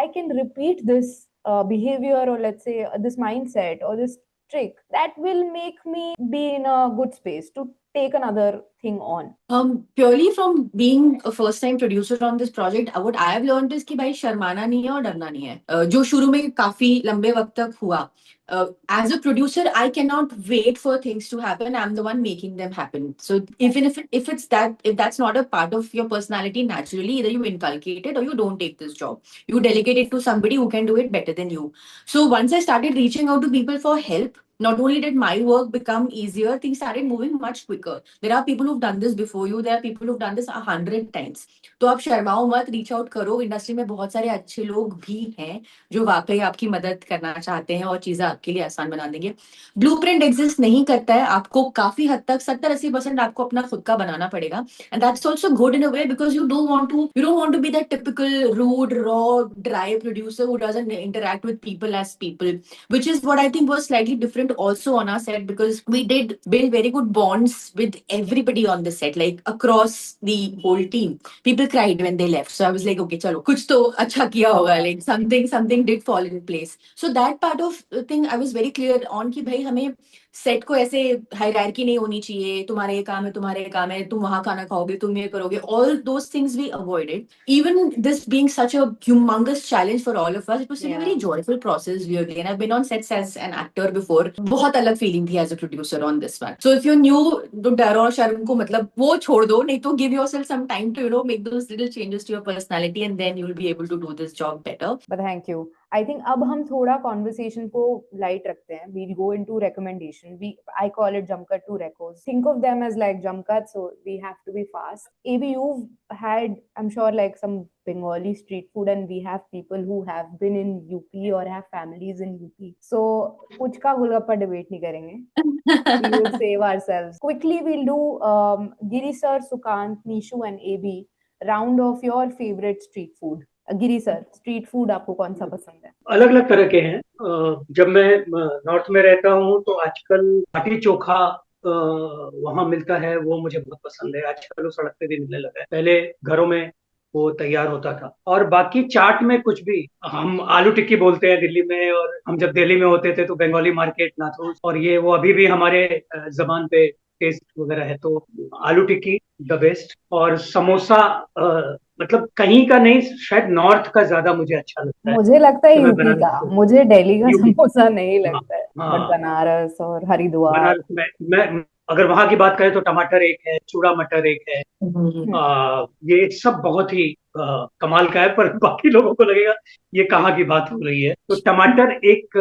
I can repeat this behavior, or let's say this mindset or this trick that will make me be in a good space to take another thing on. Purely from being a first time producer on this project, what I have learned is कि भाई शर्माना नहीं है और डरना नहीं है. जो शुरू में काफी लंबे वक्त तक हुआ. As a producer, I cannot wait for things to happen. I'm the one making them happen. So even if that's not a part of your personality naturally, either you inculcate it or you don't take this job. You delegate it to somebody who can do it better than you. So once I started reaching out to people for help, not only did my work become easier, things started moving much quicker. There are people who've done this before you. There are people who've done this 100 times. तो आप शर्माओ मत, reach out करो. Industry में बहुत सारे अच्छे लोग भी हैं जो वाकई आपकी मदद करना चाहते हैं और चीजें आपके लिए आसान बना देंगे. ब्लूप्रिंट एग्जिस्ट नहीं करता है. आपको काफी हद तक 70-80% आपको अपना खुद का बनाना पड़ेगा. And that's also good in a way because you don't want to be that typical rude, raw, dry producer who doesn't interact with people as people, which is what I think was slightly different important also on our set because we did build very good bonds with everybody on the set, like across the whole team. People cried when they left, so I was like, okay, chalo, kuch to acha kiya hoga, like something did fall in place. So that part of thing I was very clear on कि भाई हमें set को ऐसे hierarchy नहीं होनी चाहिए, तुम्हारे ये काम है, तुम्हारे ये काम है, तुम वहां खाना खाओगे, तुम ये करोगे, all those things we avoided. Even this being such a humongous challenge for all of us, it was still a very joyful process, weirdly. And I've been on sets as an actor before. बहुत अलग feeling थी as a producer on this one. So if you're new to Daro और शर्म को मतलब वो छोड़ दो, नहीं तो give yourself some time to make those little changes to your personality, and then you'll be able to do this job better. But thank you. I think अब हम थोड़ा conversation को light रखते हैं. We'll go into recommendation. I call it jump cut to recos. Think of them as like jump cuts, so we have to be fast. AB, you've had, I'm sure, like some Bengali street food, and we have people who have been in UP or have families in UP. So कुछ का golgappa debate नहीं करेंगे. We will save ourselves. Quickly, we'll do Giri sir, Sukant, Nishu, and AB. Round of your favorite street food. Giri sir, street food आपको कौन सा पसंद है? अलग अलग तरह के हैं। जब मैं नॉर्थ में रहता हूँ तो आजकल बाटी चोखा वहाँ मिलता है, वो मुझे बहुत पसंद है। आजकल वो सड़क पे भी मिलने लगा है, पहले घरों में वो तैयार होता था। और बाकी चाट में कुछ भी, हम आलू टिक्की बोलते हैं दिल्ली में, और हम जब दिल्ली में होते थे तो बंगाली मार्केट, नाथूस, और ये वो अभी भी हमारे जबान पे टेस्ट वगैरह है। तो आलू टिक्की द बेस्ट, और समोसा मतलब कहीं का नहीं, शायद नॉर्थ का ज्यादा मुझे अच्छा लगता है। मुझे लगता है तो मैं यूपी बनारस का, से- मुझे दिल्ली का यूपी। समोसा नहीं लगता है, हाँ। बट बनारस और हरिद्वार। बनारस में मैं अगर वहां की बात करें तो टमाटर एक है, चूड़ा मटर एक है, ये सब बहुत ही कमाल का है, पर बाकी लोगों को लगेगा ये कहाँ की बात हो रही है। तो टमाटर एक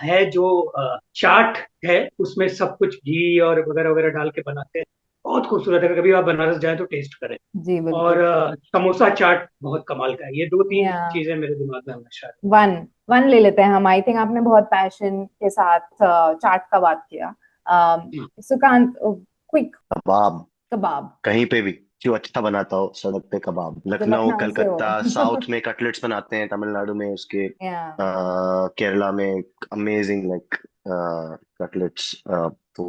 है जो चाट है, उसमें सब कुछ घी और वगैरह वगैरह डाल के बनाते हैं, बहुत खूबसूरत है। कभी आप बनारस जाएं तो टेस्ट करें। जी बिल्कुल। और समोसा चाट बहुत कमाल का है। ये 2-3 Yeah. चीजें मेरे दिमाग में हमेशा है। वन ले लेते हैं हम। आई थिंक आपने बहुत पैशन के साथ चाट का बात किया। सुकांत, क्विक। कबाब, कबाब कहीं पे भी जो अच्छा बनाता हो सड़क पे कबाब। लखनऊ, लखनऊ से हो। कलकत्ता, साउथ में कटलेट्स बनाते हैं, तमिलनाडु में उसके, Yeah. केरला में अमेजिंग लाइक कटलेट्स। तो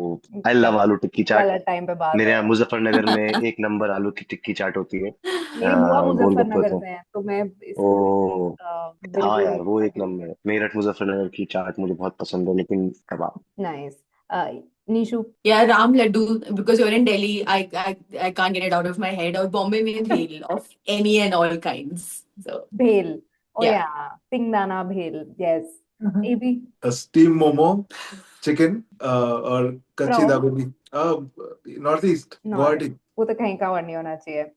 आई लव आलू टिक्की चाट। गलत टाइम पे बात मेरे है। यहाँ मुजफ्फरनगर में एक नंबर आलू की टिक्की चाट होती है। मेरी बुआ गोलगप्पे मुजफ्फरनगर होते से हैं। है, तो मैं ओ हाँ बिल्कुल यार, वो एक नंबर है। मेरठ मुजफ्फरनगर की चाट मुझे बहुत पसंद है, लेकिन kebab. Nice. Nishu? Yeah, Ram Laddu, because you're in Delhi, I can't get it out of my head. Or Bombay mein bhel of any and all kinds. So भेल। ओ Yeah. या, सिंगदाना भेल। यस। एबी? स्टीम मोमो, चिकन और कच्ची Prawn? Dabeli. North east Guwahati. वो तो कहीं का और नहीं होना चाहिए।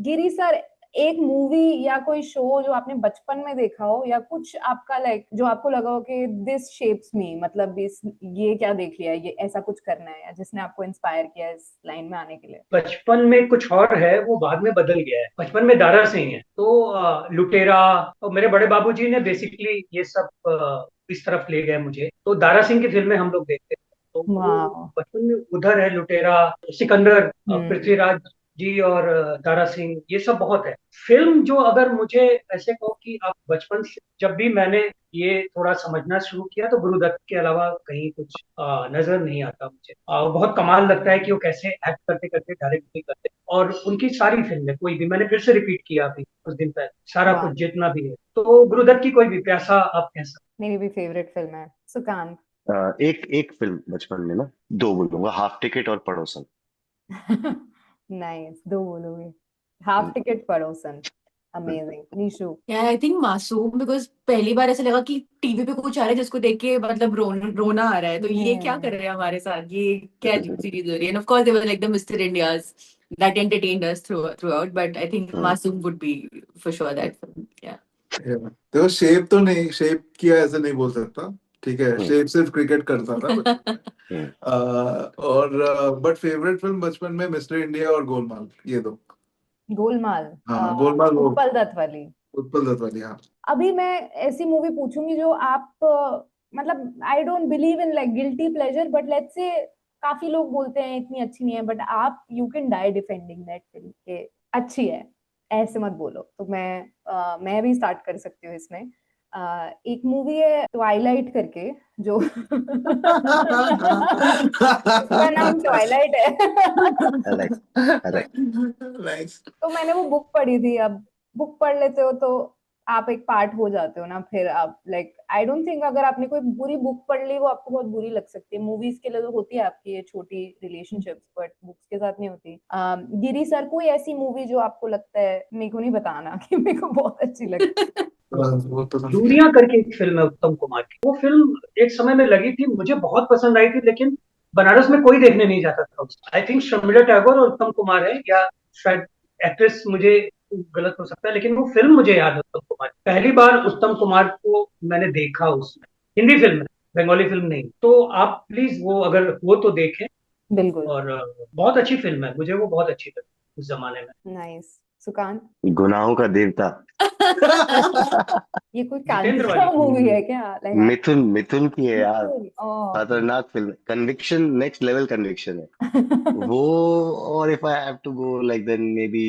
गिरी सर, एक मूवी या कोई शो जो आपने बचपन में देखा हो, या कुछ आपका लाइक जो आपको लगा हो कि दिस शेप्स मी, मतलब ये क्या देख लिया, ये ऐसा कुछ करना है, या जिसने आपको इंस्पायर किया इस लाइन में आने के लिए? बचपन में कुछ और है, वो बाद में बदल गया है। बचपन में दारा सिंह है, तो लुटेरा, और मेरे बड़े बाबूजी ने बेसिकली ये सब इस तरफ ले गए मुझे। तो दारा सिंह की फिल्में हम लोग देखते थे, तो वो वाह। बचपन में उधर है। लुटेरा, सिकंदर, हम्म। पृथ्वीराज जी और दारा सिंह, ये सब बहुत है। फिल्म जो अगर मुझे ऐसे कहो कि आप बचपन से, जब भी मैंने ये थोड़ा समझना शुरू किया, तो गुरुदत्त के अलावा कहीं कुछ नजर नहीं आता मुझे। बहुत कमाल लगता है कि वो कैसे एक्ट करते करते डायरेक्ट भी करते, और उनकी सारी फिल्में, कोई भी, मैंने फिर से रिपीट किया अभी कुछ दिन पहले, सारा वाह। कुछ जितना भी है। तो गुरुदत्त की कोई भी, प्यासा आप कह सकते। मेरी भी फेवरेट फिल्म है। सुकांत? एक एक फिल्म बचपन में ना, दो बोलूंगा, हाफ टिकट और पड़ोसन। नाइस, दो बोलोगे। हाफ टिकट, पड़ोसन। Amazing. Nishu? yeah, I think मासूम, because पहली बार ऐसा लगा कि टीवी पे कुछ आ रहा है जिसको देख के मतलब रोना आ रहा है, तो ये क्या कर रहे हैं हमारे साथ, ये क्या सीरीज हो रही है। And of course they were like the Mr. Indias that entertained us throughout, but I think मासूम would be for sure that film. Yeah. देखो, शेप तो नहीं, शेप किया ऐसे नहीं बोल सकता, ठीक है, शेप सिर्फ क्रिकेट करता था। और बट फेवरेट फिल्म बचपन में मिस्टर इंडिया और गोलमाल, ये दो। गोलमाल? हाँ, गोलमाल वो उत्पल दत्त वाली। उत्पल दत्त वाली, हाँ। अभी मैं ऐसी मूवी पूछूंगी जो आप मतलब I don't believe in like guilty pleasure, but let's say काफी लोग बोलते हैं इतनी अच्छी नहीं है, बट आप you can die defending that film के अच्छी है, ऐसे मत बोलो। तो मैं भी स्टार्ट कर सकती हूँ इसमें। एक मूवी है ट्वाइलाइट करके जो उसका नाम ट्वाइलाइट है। I like. Nice. तो मैंने वो बुक पढ़ी थी। अब बुक पढ़ लेते हो तो आप एक पार्ट हो जाते हो ना, फिर आप लाइक आई डोंट थिंक अगर आपने कोई बुरी बुक पढ़ ली वो आपको बहुत बुरी लग सकती है। मूवीज के लिए तो होती है आपकी ये छोटी रिलेशनशिप्स, बट बुक्स के साथ नहीं होती। गिरी सर, कोई ऐसी मूवी जो आपको लगता है, मेरे को नहीं बताना कि मेरे को बहुत अच्छी लगती है। वो तो समझ गया। दूरियां करके एक फिल्म है उत्तम कुमार की। वो फिल्म एक समय में लगी थी, मुझे बहुत पसंद आई थी, लेकिन बनारस में कोई देखने नहीं जाता था। आई थिंक शर्मिला टैगोर और उत्तम कुमार है, या शायद एक्ट्रेस, मुझे गलत हो सकता है, लेकिन वो फिल्म मुझे याद है उत्तम कुमार की। पहली बार उत्तम कुमार को मैंने देखा उसमें, हिंदी फिल्म में, बंगाली फिल्म नहीं। तो आप प्लीज वो अगर वो तो देखें। बिल्कुल। और बहुत अच्छी फिल्म है, मुझे वो बहुत अच्छी लगी उस जमाने में। नाइस। सुकांत, गुनाहों का देवता। ये कोई जितेंद्र कांतारा वाली। मूवी है क्या? लाइक मिथुन की है यार। ओह खतरनाक film, conviction, next level conviction है वो। और if I have to go, like, then maybe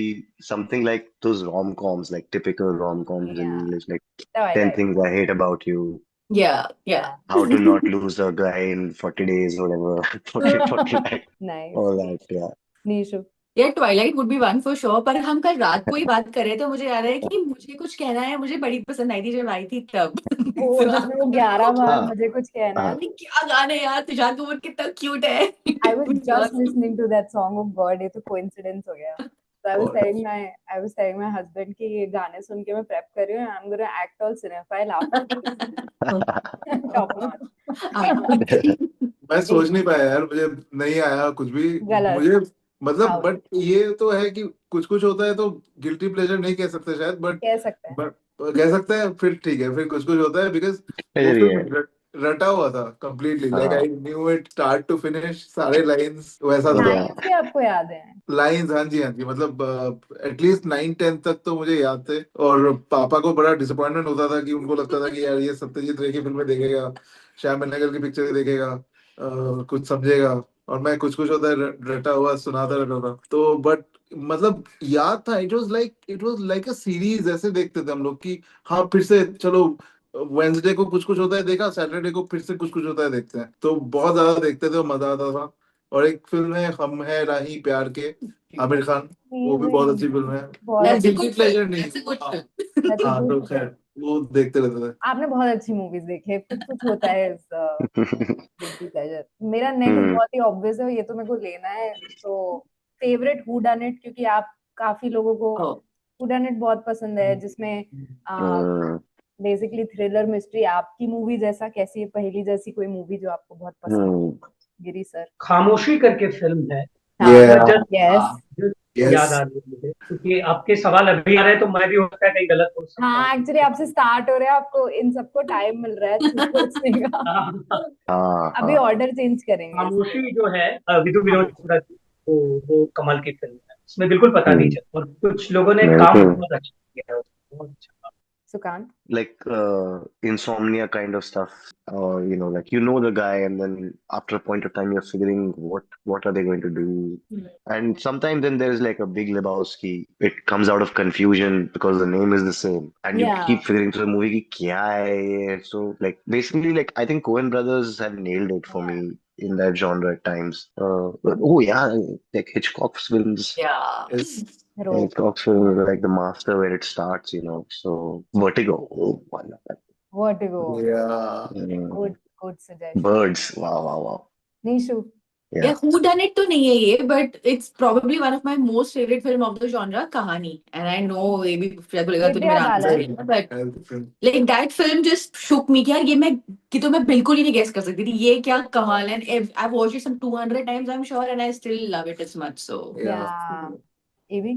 something like those rom-coms, like typical rom-coms in Yeah. English, like 10 Twilight. Things I Hate About You, Yeah. How to Not Lose a Guy in 40 Days, whatever, 40 nights, Nice. all that, yeah. Nishu. Yeah, Twilight would be one for sure. पर हम कल रात को ही बात कर रहे थे, मुझे याद है कि मुझे कुछ कहना है, मुझे बड़ी पसंद आई थी जब आई थी तब। वो जिसमें वो 11 बार हाँ मुझे कुछ कहना है। हाँ अरे क्या गाने यार, तुषार कपूर कितना क्यूट है। I was just listening to that song. Oh God, ये तो coincidence हो गया। So I was telling my husband कि ये गाने सुन के मैं prep कर रही हूँ and I'm gonna act all cinephile after top notch. मैं सोच नहीं पाया यार, मुझे नहीं आया कुछ भी। गलत। मुझे मतलब Out. बट ये तो है कि कुछ कुछ होता है तो गिल्टी प्लेजर नहीं कह सकते शायद, बट कह सकते हैं। कह सकते हैं। फिर ठीक है, फिर कुछ कुछ होता है बिकॉज वो फिर ये फिल्म रटा हुआ था कंप्लीटली। लाइक हाँ I knew it start to finish, सारे लाइंस वैसा था। या Lines भी आपको याद है? लाइंस, हाँ जी हाँ जी, मतलब एटलीस्ट 9-10 तक तो मुझे याद थे। और पापा को बड़ा डिसअपॉइंटमेंट होता था कि उनको लगता था कि यार ये सत्यजीत रे की फिल्में देखेगा, श्याम बेनेगल की पिक्चर देखेगा, कुछ समझेगा। और मैं कुछ कुछ होता है रटा हुआ सुनाता रहता था। तो बट मतलब याद था, it was like a series ऐसे देखते थे हम लोग कि हाँ फिर से चलो, वेंसडे को कुछ कुछ होता है देखा, सैटरडे को फिर से कुछ कुछ होता है देखते हैं। तो बहुत ज्यादा देखते थे और मजा आता था। और एक फिल्म है हम है राही प्यार के, आमिर खान, वो भी बहुत अच्छी फिल्म है। बहुत वो That's a guilty good pleasure film. नहीं। That's a good film. That's a हाँ good तो film. खैर वो देखते रहते थे। आपने बहुत अच्छी मूवीज देखी है। कुछ कुछ होता है इस guilty pleasure। मेरा नेक्स्ट हम्म बहुत ही ऑब्वियस है, ये तो मेरे को लेना है। तो फेवरेट हू डन इट, क्योंकि आप काफी लोगों को Oh. हू डन इट बहुत पसंद है, जिसमें हम्म बेसिकली थ्रिलर मिस्ट्री। आपकी मूवी जैसा कैसी है, पहेली जैसी कोई मूवी जो आपको बहुत पसंद है, हम्म गिरी सर? खामोशी करके फिल्म है। Yeah. Just yes. याद Yes. आ रही है मुझे, क्योंकि आपके सवाल अभी आ रहे हैं, तो मैं भी हो सकता है कहीं गलत हो सकता हाँ, हूँ। एक्चुअली आपसे स्टार्ट हो रहा है, आपको इन सबको टाइम मिल रहा है सोचने का। हाँ, हाँ अभी हाँ ऑर्डर चेंज करेंगे। खामोशी जो है विधु विनोद चोपड़ा की, वो कमाल की फिल्म है। उसमें बिल्कुल पता नहीं हम्म चलता, और कुछ लोगों ने काम बिल्कुल, बहुत अच्छा किया है उसमें, बहुत अच्छा काम। Sukanta. like insomnia kind of stuff, or like the guy, and then after a point of time you're figuring what are they going to do. And sometimes then there's like a Big Lebowski. It comes out of confusion because the name is the same, and you Yeah. keep figuring through the movie ki kya hai ye? So like basically, like I think Coen brothers have nailed it for me in that genre at times. Oh yeah, like Hitchcock's films. Yeah. Yes. रोक। Hitchcock's films are like the master where it starts. So Vertigo. Oh, I love that. Vertigo. Yeah. Good good suggestion. Birds. Wow, wow, wow. Nishu. Yeah. Yeah, who done it तो नहीं है ये, but it's probably one of my most favorite film of the genre, कहानी. And I know ये भी शायद बोलेगा तुझे मेरा विद्या आंसर बालन। है, but like that film just shook me कि यार ये मैं बिल्कुल ही नहीं guess कर सकती थी ये क्या कमाल है। And I've watched it some 200 times I'm sure, and I still love it as much. So Yeah. ये भी।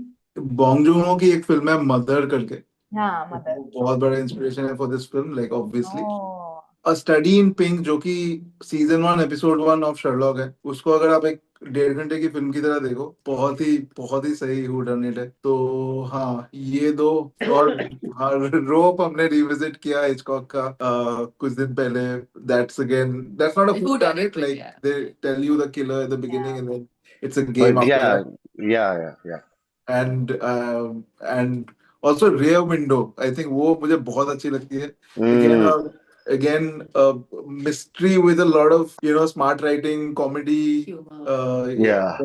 बॉन्ग जून-हो की एक फिल्म है मदर करके, हाँ, मदर। वो बहुत बड़ा इंस्पिरेशन है for this film, like obviously. Oh. A study in pink, जो कि सीजन 1 एपिसोड 1 ऑफ शर्लॉक है, उसको अगर आप एक 1.5 घंटे की फिल्म की तरह देखो, बहुत ही सही हूडनइट है। तो हाँ ये दो। और हाँ, रोप हमने रिविजिट किया हिचकॉक का कुछ दिन पहले। That's not a who done whodunit, it? Like Yeah. They tell you the killer at the beginning Yeah. And then it's a game But after yeah, that. yeah, yeah, yeah. And Also Rear Window, I think वो मुझे बहुत अच्छी लगती है. Mm. Again, mystery with a lot of smart writing, comedy. Humor. Yeah.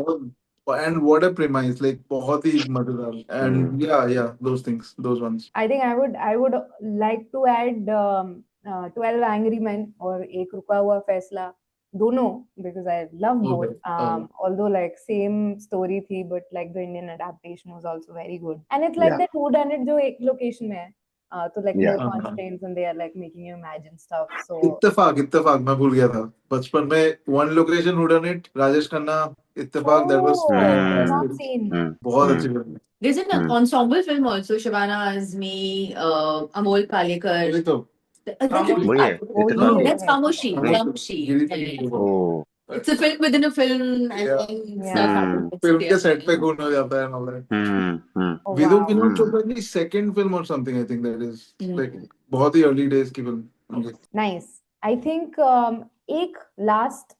And what a premise, like बहुत ही मजेदार. And yeah, those things, those ones. I think I would like to add 12 Angry Men और एक रुका हुआ फैसला, दोनों, because I love both. Okay. Although like same story थी, but like the Indian adaptation was also very good. And it's like Yeah. that whodunit जो एक location में है, तो like Yeah. more constraints and they are like making you imagine stuff. So इत्तेफाक मैं भूल गया था. बचपन में one location whodunit, Rajesh Khanna, इत्तेफाक, that was not fantastic. seen. बहुत अच्छी फिल्म है. There's an ensemble film also. Shabana Azmi, Amol Palekar. वही तो. वही है, इत्तेफाक है. That's Khamoshi. नहीं. Khamoshi. Oh. It's a film within a film, and Yeah. then Yeah. stuff happens. Film के सेट पे खून हो जाता है and all that. Oh, Vidhu wow. Vinod Chopra की second film or something, I think that is like बहुत ही early days की film. Okay. Nice. I think एक last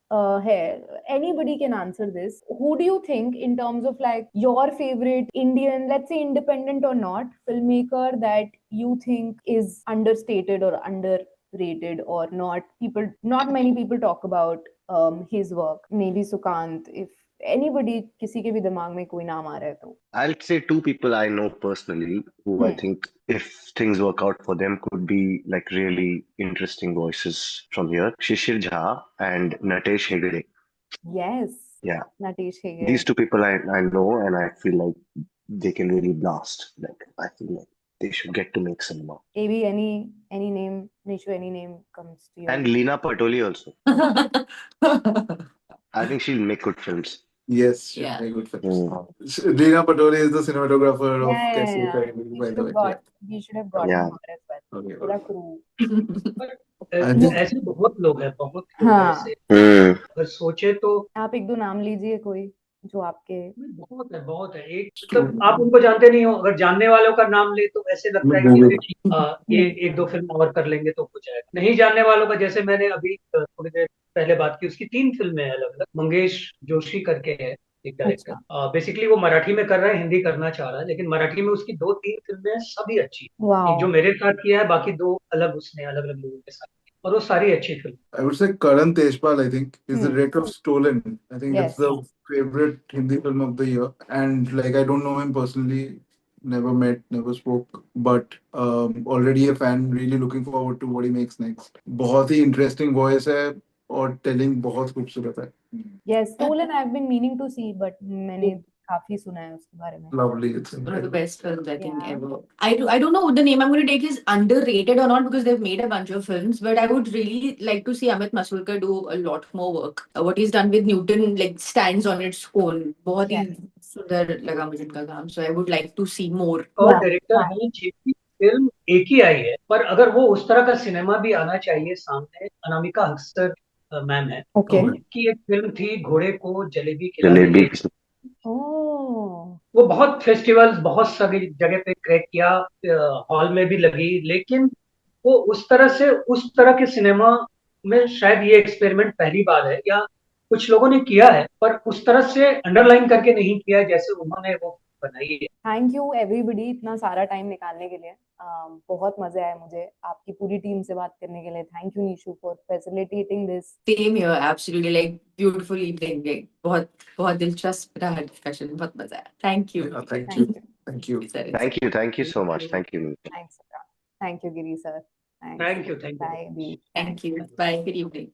है. Anybody can answer this. Who do you think in terms of like your favorite Indian, let's say independent or not, filmmaker that you think is understated or underrated or not many people talk about his work? Maybe Sukant. If anybody, किसी के भी दिमाग में कोई नाम आ रहा है तो. I'll say two people I know personally who I think, if things work out for them, could be like really interesting voices from here. Shishir Jha and Natesh Hegde. Yes. Yeah. Natesh Hegde. These two people I know, and I feel like they can really blast. Like, I feel like they should get to make cinema. Maybe any name, Nishu, any name comes to you. And Leena Patoli also. I think she'll make good films. Yes, Yeah. very good films. Leena Patoli is the cinematographer of Yeah. Kaise Kare, We by should the have way. we should have brought Yeah. him on as well. Okay. पूरा crew. ऐसे बहुत लोग हैं, बहुत लोग हैं हाँ. ऐसे. Hmm. अगर सोचे तो आप एक दो नाम लीजिए कोई जो आपके. बहुत है. एक मतलब आप उनको जानते नहीं हो, अगर जानने वालों का नाम ले तो ऐसे लगता है कि ठीक, ये एक दो फिल्म और कर लेंगे तो हो जाएगा. नहीं जानने वालों का, जैसे मैंने अभी थोड़ी देर पहले बात की, उसकी 3 फिल्में हैं अलग अलग. मंगेश जोशी करके है एक डायरेक्टर. बेसिकली वो मराठी में कर रहा है, हिंदी करना चाह रहा है, लेकिन मराठी में उसकी 2-3 फिल्में हैं, सभी अच्छी. एक जो मेरे साथ किया है, बाकी 2 अलग उसने अलग अलग लोगों के साथ, और वो सारी अच्छी film. I would say Karan Tejpal, I think, is the director of Stolen. I think Yes. it's the favorite Hindi film of the year. And like, I don't know him personally, never met, never spoke, but already a fan, really looking forward to what he makes next. बहुत ही interesting voice है और telling बहुत खूबसूरत है. Yes, Stolen I've been meaning to see, but मैंने काफी सुना है उसके बारे में. Lovely. It's One of the incredible. best films I think Yeah. ever. I don't know what the name I'm going to take is underrated or not, because they've made a bunch of films, but I would really like to see Amit Masulkar do a lot more work. What he's done with Newton like stands on its own. बहुत ही सुंदर लगा मुझे इनका काम. So I would like to see more. और director है जिनकी film एक ही आई है, पर अगर वो उस तरह का सिनेमा भी आना चाहिए सामने. अनामिका अख्तर मैम है. Okay. उनकी एक फिल्म थी घोड़े को जलेबी जलेबी. Oh. वो बहुत फेस्टिवल्स, बहुत सारी जगह पे क्रैक किया, हॉल में भी लगी, लेकिन वो उस तरह के सिनेमा में शायद ये एक्सपेरिमेंट पहली बार है, या कुछ लोगों ने किया है, पर उस तरह से अंडरलाइन करके नहीं किया है जैसे उन्होंने वो बनाई है. थैंक यू एवरीबडी इतना सारा टाइम निकालने के लिए. बहुत मजा आया मुझे आपकी पूरी टीम से बात करने के लिए. Thank you Nishu for facilitating this. Same here, absolutely. Like beautiful evening. Like बहुत दिलचस्प रहा discussion. बहुत मजा आया. Thank you. Yeah, thank you. Thank you. Thank you so much. Thank you. Thanks. Thank you, Giri sir. Thanks. Thank you. Bye, Abhi. Thank you. Bye. Good evening.